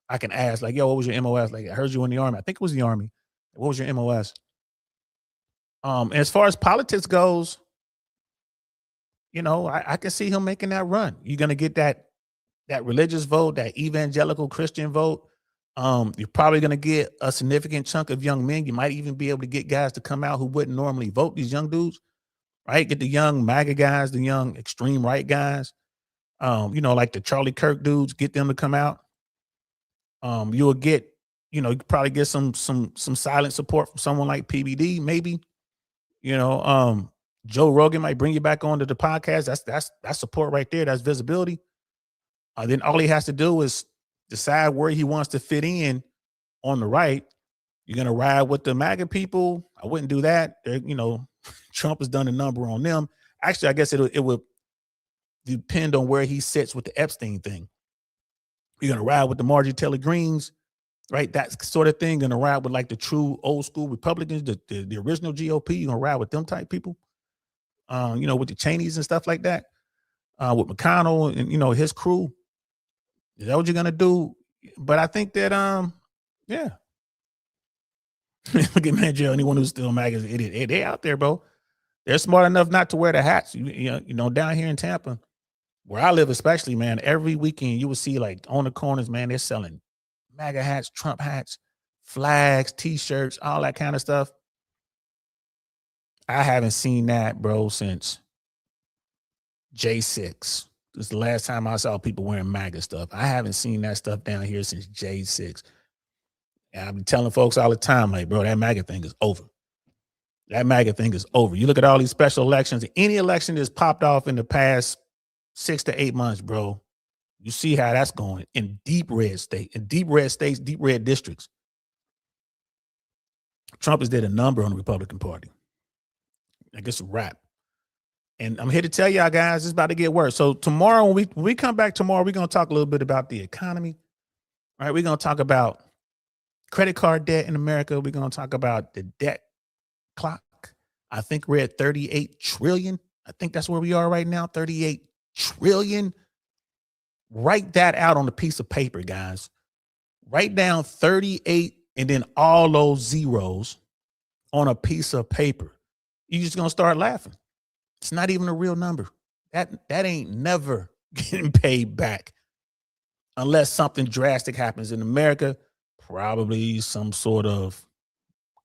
I can ask, like, yo, what was your MOS? Like, I heard you in the Army. I think it was the Army. What was your MOS? As far as politics goes, I can see him making that run. You're going to get that religious vote, that evangelical Christian vote. You're probably going to get a significant chunk of young men. You might even be able to get guys to come out who wouldn't normally vote, these young dudes, right? Get the young MAGA guys, the young extreme right guys, like the Charlie Kirk dudes, get them to come out. You'll get, you probably get some silent support from someone like PBD, maybe. Joe Rogan might bring you back onto the podcast. That's support right there. That's visibility. Then all he has to do is decide where he wants to fit in on the right. You're going to ride with the MAGA people. I wouldn't do that. Trump has done a number on them. Actually, I guess it would depend on where he sits with the Epstein thing. You're going to ride with the Marjorie Taylor Greens, right? That sort of thing. Going to ride with like the true old school Republicans, the original GOP. You're going to ride with them type people. With the Cheneys and stuff like that. With McConnell and, his crew. Is that what you're going to do? But I think that, yeah. Look at Mandel, anyone who's still MAGA is an idiot. Hey, they out there, bro. They're smart enough not to wear the hats. Down here in Tampa, where I live especially, man, every weekend you will see, like, on the corners, man, they're selling MAGA hats, Trump hats, flags, T-shirts, all that kind of stuff. I haven't seen that, bro, since J6. This is the last time I saw people wearing MAGA stuff. I haven't seen that stuff down here since J6. And I've been telling folks all the time, like, bro, that MAGA thing is over. That MAGA thing is over. You look at all these special elections, any election that's popped off in the past 6 to 8 months, bro, you see how that's going in deep red states, deep red districts. Trump has did a number on the Republican Party. I guess a wrap. And I'm here to tell y'all guys, it's about to get worse. So tomorrow, when we come back tomorrow, we're going to talk a little bit about the economy. All right, we're going to talk about credit card debt in America. We're going to talk about the debt clock. I think we're at 38 trillion. I think that's where we are right now, 38 trillion. Write that out on a piece of paper, guys. Write down 38 and then all those zeros on a piece of paper. You're just gonna start laughing. It's not even a real number. That ain't never getting paid back unless something drastic happens in America, probably some sort of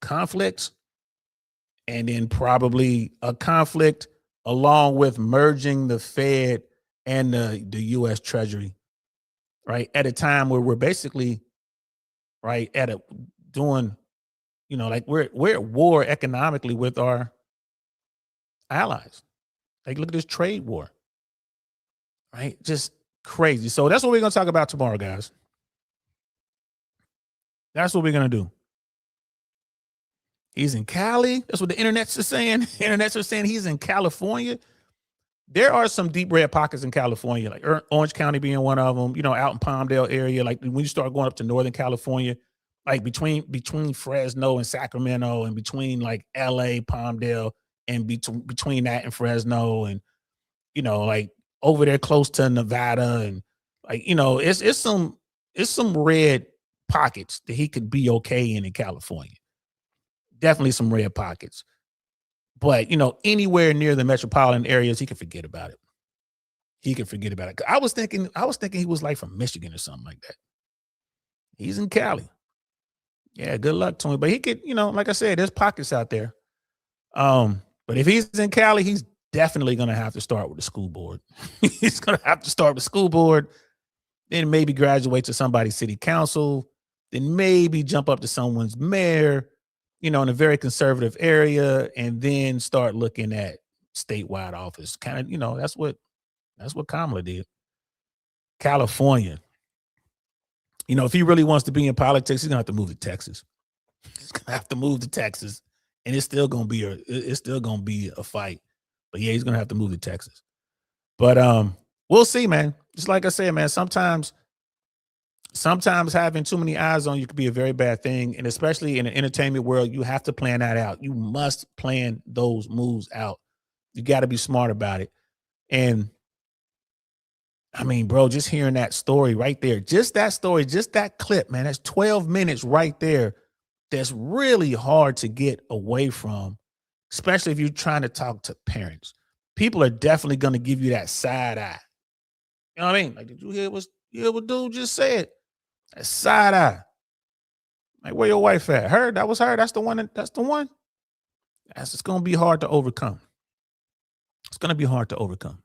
conflicts, and then probably a conflict along with merging the Fed and the U.S. Treasury, right? At a time where we're basically, right, doing, like we're at war economically with our allies. Like, look at this trade war, right? Just crazy. So that's what we're going to talk about tomorrow, guys. That's what we're going to do. He's in Cali. That's what the internets are saying. The internets are saying he's in California. There are some deep red pockets in California, like Orange County being one of them, out in Palmdale area. Like when you start going up to Northern California, like between Fresno and Sacramento, and between like LA, Palmdale, and between that and Fresno, and like over there close to Nevada, and like it's some red pockets that he could be okay in California. Definitely some red pockets. But anywhere near the metropolitan areas, he can forget about it. He can forget about it. I was thinking he was like from Michigan or something like that. He's in Cali. Yeah, good luck to him. But he could, like I said, there's pockets out there. But if he's in Cali, he's definitely going to have to start with the school board. He's going to have to start with the school board, then maybe graduate to somebody's city council, then maybe jump up to someone's mayor, in a very conservative area, and then start looking at statewide office. Kind of, that's what Kamala did. California. If he really wants to be in politics, he's gonna have to move to Texas. He's gonna have to move to Texas, and it's still gonna be a fight. But yeah, he's gonna have to move to Texas. But we'll see, man. Just like I said, man, sometimes having too many eyes on you could be a very bad thing. And especially in the entertainment world, you have to plan that out. You must plan those moves out. You got to be smart about it. And I mean, bro, just hearing that story right there, just that story, just that clip, man, that's 12 minutes right there. That's really hard to get away from, especially if you're trying to talk to parents. People are definitely going to give you that side eye. You know what I mean? Like, did you hear what dude just said? That side eye. Like, where your wife at? Her? That was her. That's the one. That's the one. It's going to be hard to overcome. It's going to be hard to overcome.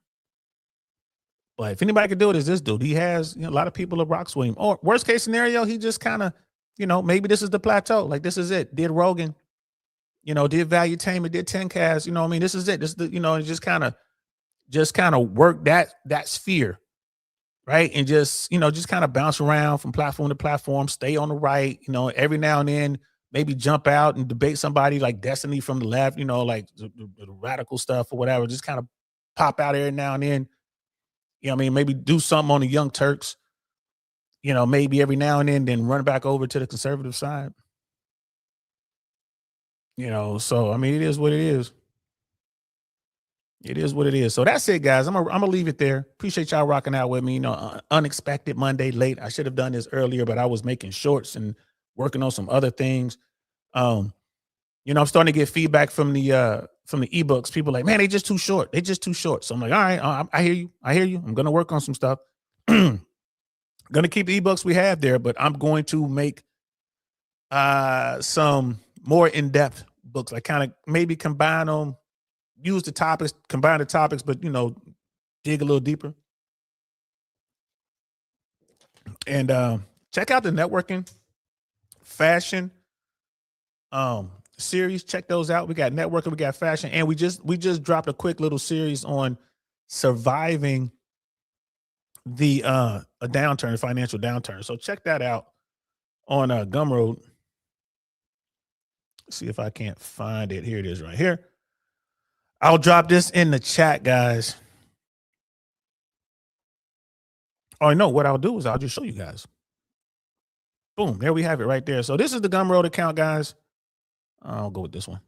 But if anybody could do it, it's this dude. He has a lot of people that rocks with him. Or worst case scenario, he just kind of, maybe this is the plateau. Like, this is it. Did Rogan, did Valuetainment, did 10Cast. You know what I mean? This is it. This is the, just kind of work that sphere. Right. And just kind of bounce around from platform to platform, stay on the right, every now and then, maybe jump out and debate somebody like Destiny from the left, like the radical stuff or whatever, just kind of pop out every now and then. Maybe do something on the Young Turks, maybe every now and then run back over to the conservative side. So, it is what it is. It is what it is. So that's it, guys. I'm gonna leave it there. Appreciate y'all rocking out with me. Unexpected Monday late. I should have done this earlier, but I was making shorts and working on some other things. I'm starting to get feedback from the ebooks. People like, man, they just too short. They just too short. So I'm like, all right, I hear you. I'm gonna work on some stuff. Gonna keep the ebooks we have there, but I'm going to make some more in-depth books. I kind of maybe combine them. Use the topics, combine the topics, but dig a little deeper. And check out the networking fashion series. Check those out. We got networking, we got fashion, and we just dropped a quick little series on surviving the a downturn, financial downturn. So check that out on Gumroad. See if I can't find it. Here it is right here. I'll drop this in the chat, guys. Oh, no, what I'll do is I'll just show you guys. Boom, there we have it right there. So this is the Gumroad account, guys. I'll go with this one.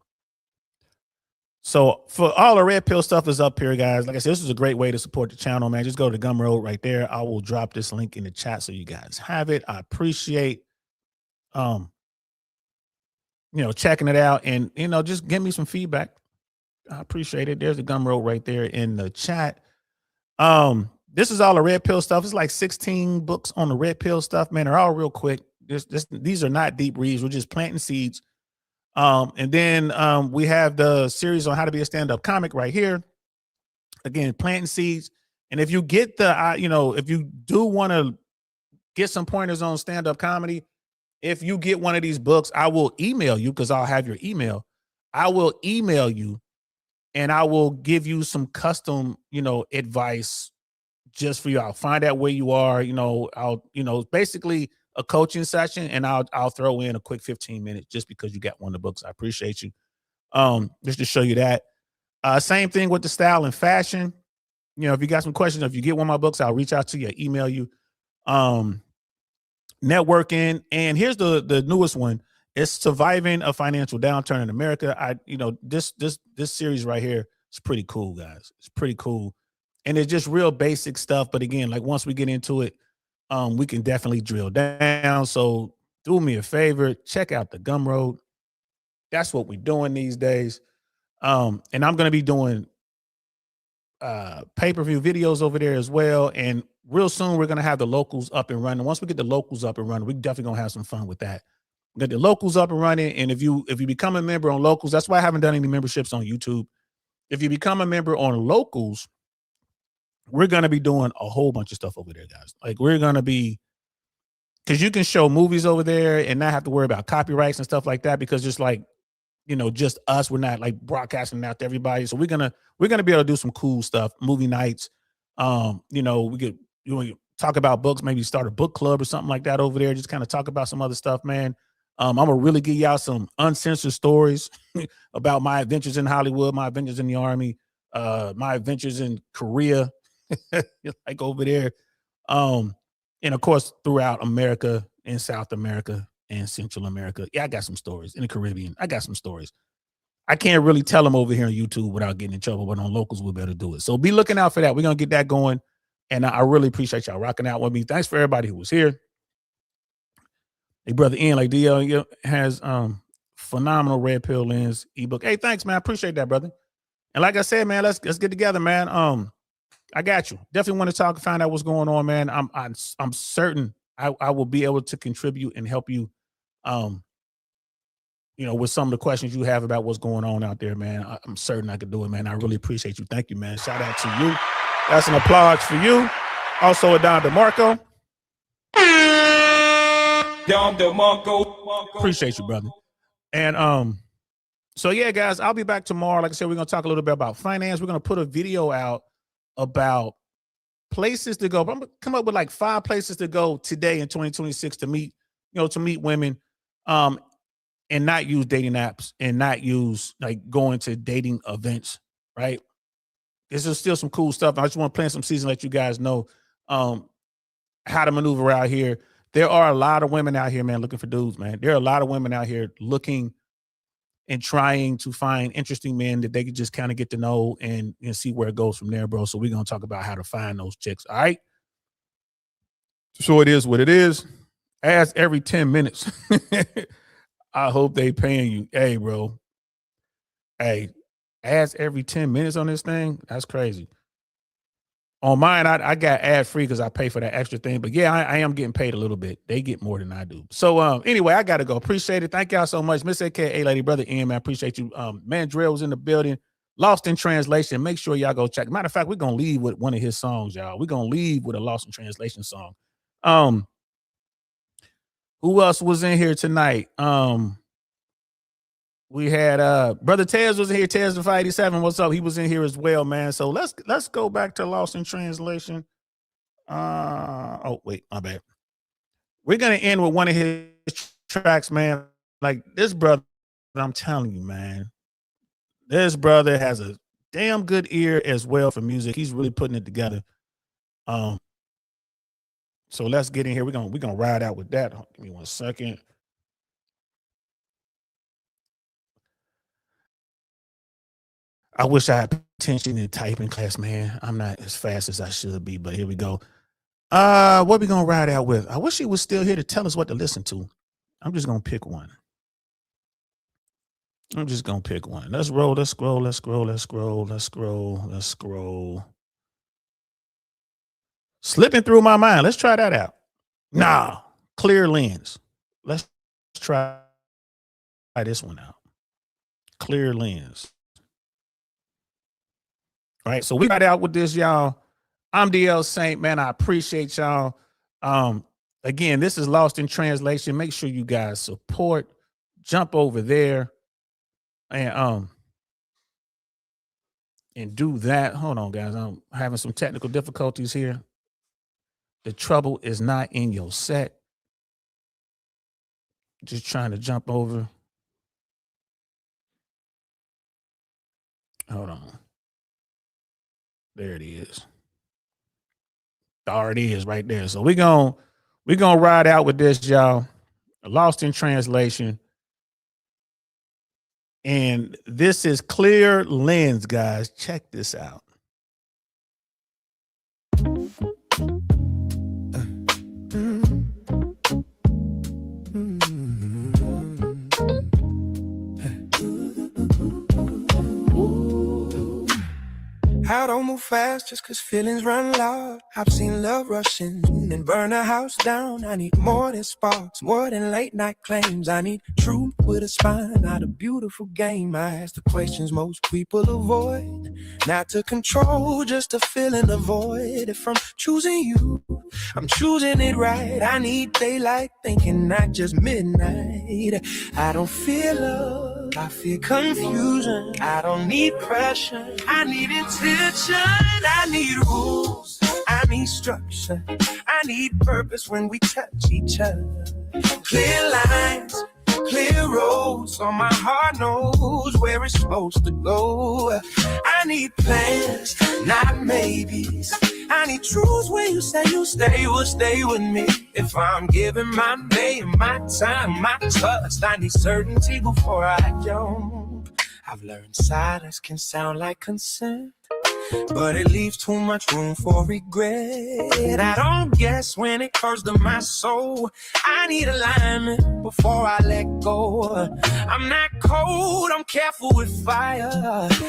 So for all the red pill stuff is up here, guys. Like I said, this is a great way to support the channel, man. Just go to Gumroad right there. I will drop this link in the chat so you guys have it. I appreciate checking it out, and just give me some feedback. I appreciate it. There's the Gumroad right there in the chat. This is all the red pill stuff. It's like 16 books on the red pill stuff, man. They're all real quick. These are not deep reads. We're just planting seeds. And then we have the series on how to be a stand-up comic right here. Again, planting seeds. And if you get if you do want to get some pointers on stand-up comedy, if you get one of these books, I will email you because I'll have your email. I will email you and I will give you some custom, advice just for you. I'll find out where you are, I'll, basically a coaching session, and I'll throw in a quick 15 minutes just because you got one of the books. I appreciate you. Just to show you that. Same thing with the style and fashion. If you got some questions, if you get one of my books, I'll reach out to you, email you. Networking, and here's the newest one. It's surviving a financial downturn in America. This series right here is pretty cool, guys. It's pretty cool, and it's just real basic stuff. But again, like once we get into it, we can definitely drill down. So do me a favor, check out the Gumroad. That's what we're doing these days. And I'm going to be doing pay-per-view videos over there as well. And real soon, we're going to have the locals up and running. Once we get the locals up and running, we're definitely going to have some fun with that. Get the locals up and running. And if you become a member on locals, that's why I haven't done any memberships on YouTube. If you become a member on locals, we're going to be doing a whole bunch of stuff over there, guys. Like we're going to be, because you can show movies over there and not have to worry about copyrights and stuff like that, because just like, just us, we're not like broadcasting out to everybody. So we're gonna be able to do some cool stuff, movie nights. We could talk about books, maybe start a book club or something like that over there. Just kind of talk about some other stuff, man. I'm gonna really give y'all some uncensored stories about my adventures in Hollywood, my adventures in the Army, my adventures in Korea, like over there. And of course, throughout America and South America and Central America. Yeah, I got some stories. In the Caribbean, I got some stories. I can't really tell them over here on YouTube without getting in trouble, but on locals, we better do it. So be looking out for that. We're going to get that going. And I really appreciate y'all rocking out with me. Thanks for everybody who was here. Hey, brother Ian, like DL has phenomenal red pill lens ebook. Hey, thanks, man. I appreciate that, brother. And like I said, man, let's get together, man. I got you. Definitely want to talk and find out what's going on, man. I'm certain I will be able to contribute and help you, with some of the questions you have about what's going on out there, man. I'm certain I could do it, man. I really appreciate you. Thank you, man. Shout out to you. That's an applause for you. Also, Don DeMarco. Appreciate you, brother. And so yeah, guys, I'll be back tomorrow. Like I said, we're gonna talk a little bit about finance. We're gonna put a video out about places to go. I'm gonna come up with like 5 places to go today in 2026 to meet, women, and not use dating apps and not use like going to dating events, right? This is still some cool stuff. I just want to plant some seeds and let you guys know how to maneuver out here. There are a lot of women out here, man, looking for dudes, man. There are a lot of women out here looking and trying to find interesting men that they can just kind of get to know and see where it goes from there, bro. So we're going to talk about how to find those chicks. All right. So it is what it is. Ask every 10 minutes. I hope they paying you. Hey, bro. Hey, ads every 10 minutes on this thing. That's crazy. On mine, I got ad free because I pay for that extra thing. But yeah, I am getting paid a little bit. They get more than I do. So anyway, I gotta go. Appreciate it. Thank y'all so much. Miss AKA Lady, brother Ian, man. Appreciate you. Mandrill was in the building. Lost in Translation. Make sure y'all go check. Matter of fact, we're gonna leave with one of his songs, y'all. We're gonna leave with a Lost in Translation song. Who else was in here tonight? We had brother Tez was in here. Tez the 587. What's up? He was in here as well, man. So let's go back to Lost in Translation. Oh wait, my bad. We're gonna end with one of his tracks, man. Like this brother, I'm telling you, man. This brother has a damn good ear as well for music. He's really putting it together. So let's get in here. We're gonna ride out with that. Give me 1 second. I wish I had attention in typing class, man. I'm not as fast as I should be, but here we go. What we gonna ride out with? I wish he was still here to tell us what to listen to. I'm just gonna pick one. Let's roll, let's scroll. Slipping through my mind. Let's try that out. Nah, clear lens. Let's try this one out. Clear lens. All right, so we got out with this, y'all. I'm DL Saint, man. I appreciate y'all. Again, this is Lost in Translation. Make sure you guys support. Jump over there and do that. Hold on, guys. I'm having some technical difficulties here. The trouble is not in your set. Just trying to jump over. Hold on. There it is. There it is right there. So we're gonna ride out with this, y'all. Lost in Translation. And this is Clear Lens, guys. Check this out. I don't move fast just cause feelings run loud. I've seen love rushing and burn a house down. I need more than sparks, more than late night claims. I need truth with a spine, not a beautiful game. I ask the questions most people avoid. Not to control, just to fill in the void. If I'm choosing you, I'm choosing it right. I need daylight thinking, not just midnight. I don't feel love, I feel confusion. I don't need pressure, I need intention. I need rules, I need structure. I need purpose when we touch each other. Clear lines, clear roads, so my heart knows where it's supposed to go. I need plans, not maybes. I need truths when you say you stay, will stay with me. If I'm giving my name, my time, my trust, I need certainty before I jump. I've learned silence can sound like consent, but it leaves too much room for regret. I don't guess when it comes to my soul. I need alignment before I let go. I'm not cold, I'm careful with fire.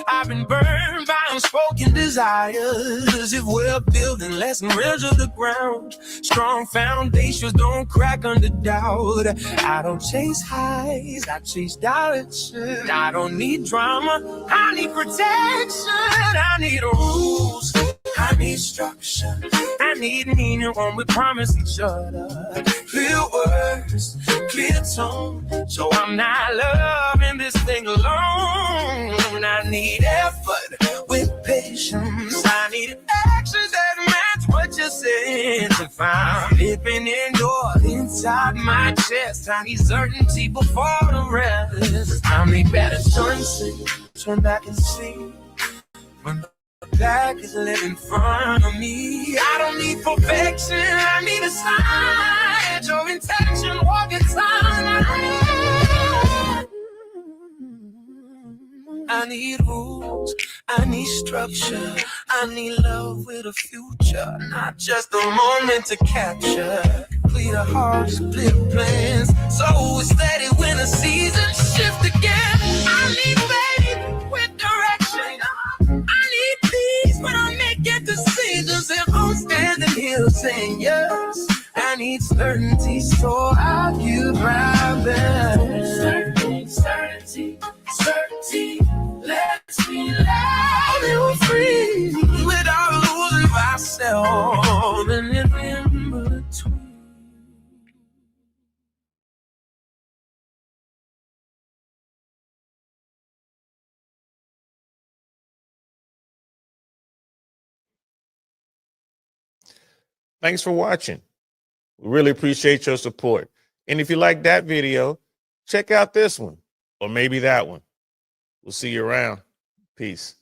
I've been burned by unspoken desires. If we're building less and real to the ground, strong foundations don't crack under doubt. I don't chase highs, I chase direction. I don't need drama, I need protection. I need rules, I need structure. I need meaning when we promise each other. Clear words, clear tone, so I'm not loving this thing alone. I need effort with patience. I need action that match what you're saying. If I'm living indoors inside my chest, I need certainty before the rest. I need better choices, turn back and see when back is lit in front of me. I don't need perfection, I need a sign. Your intention, walk in time. I need rules, I need structure. I need love with a future, not just a moment to capture. Clear hearts, clear plans, so it's steady when the seasons shift again. I need faith with direction. I need peace when I make it decisions. If I'm standing here saying yes, I need certainty, so I'll give my best. Certainty, lets me loud and free without losing myself and in between. Thanks for watching. We really appreciate your support. And if you like that video, check out this one or maybe that one. We'll see you around. Peace.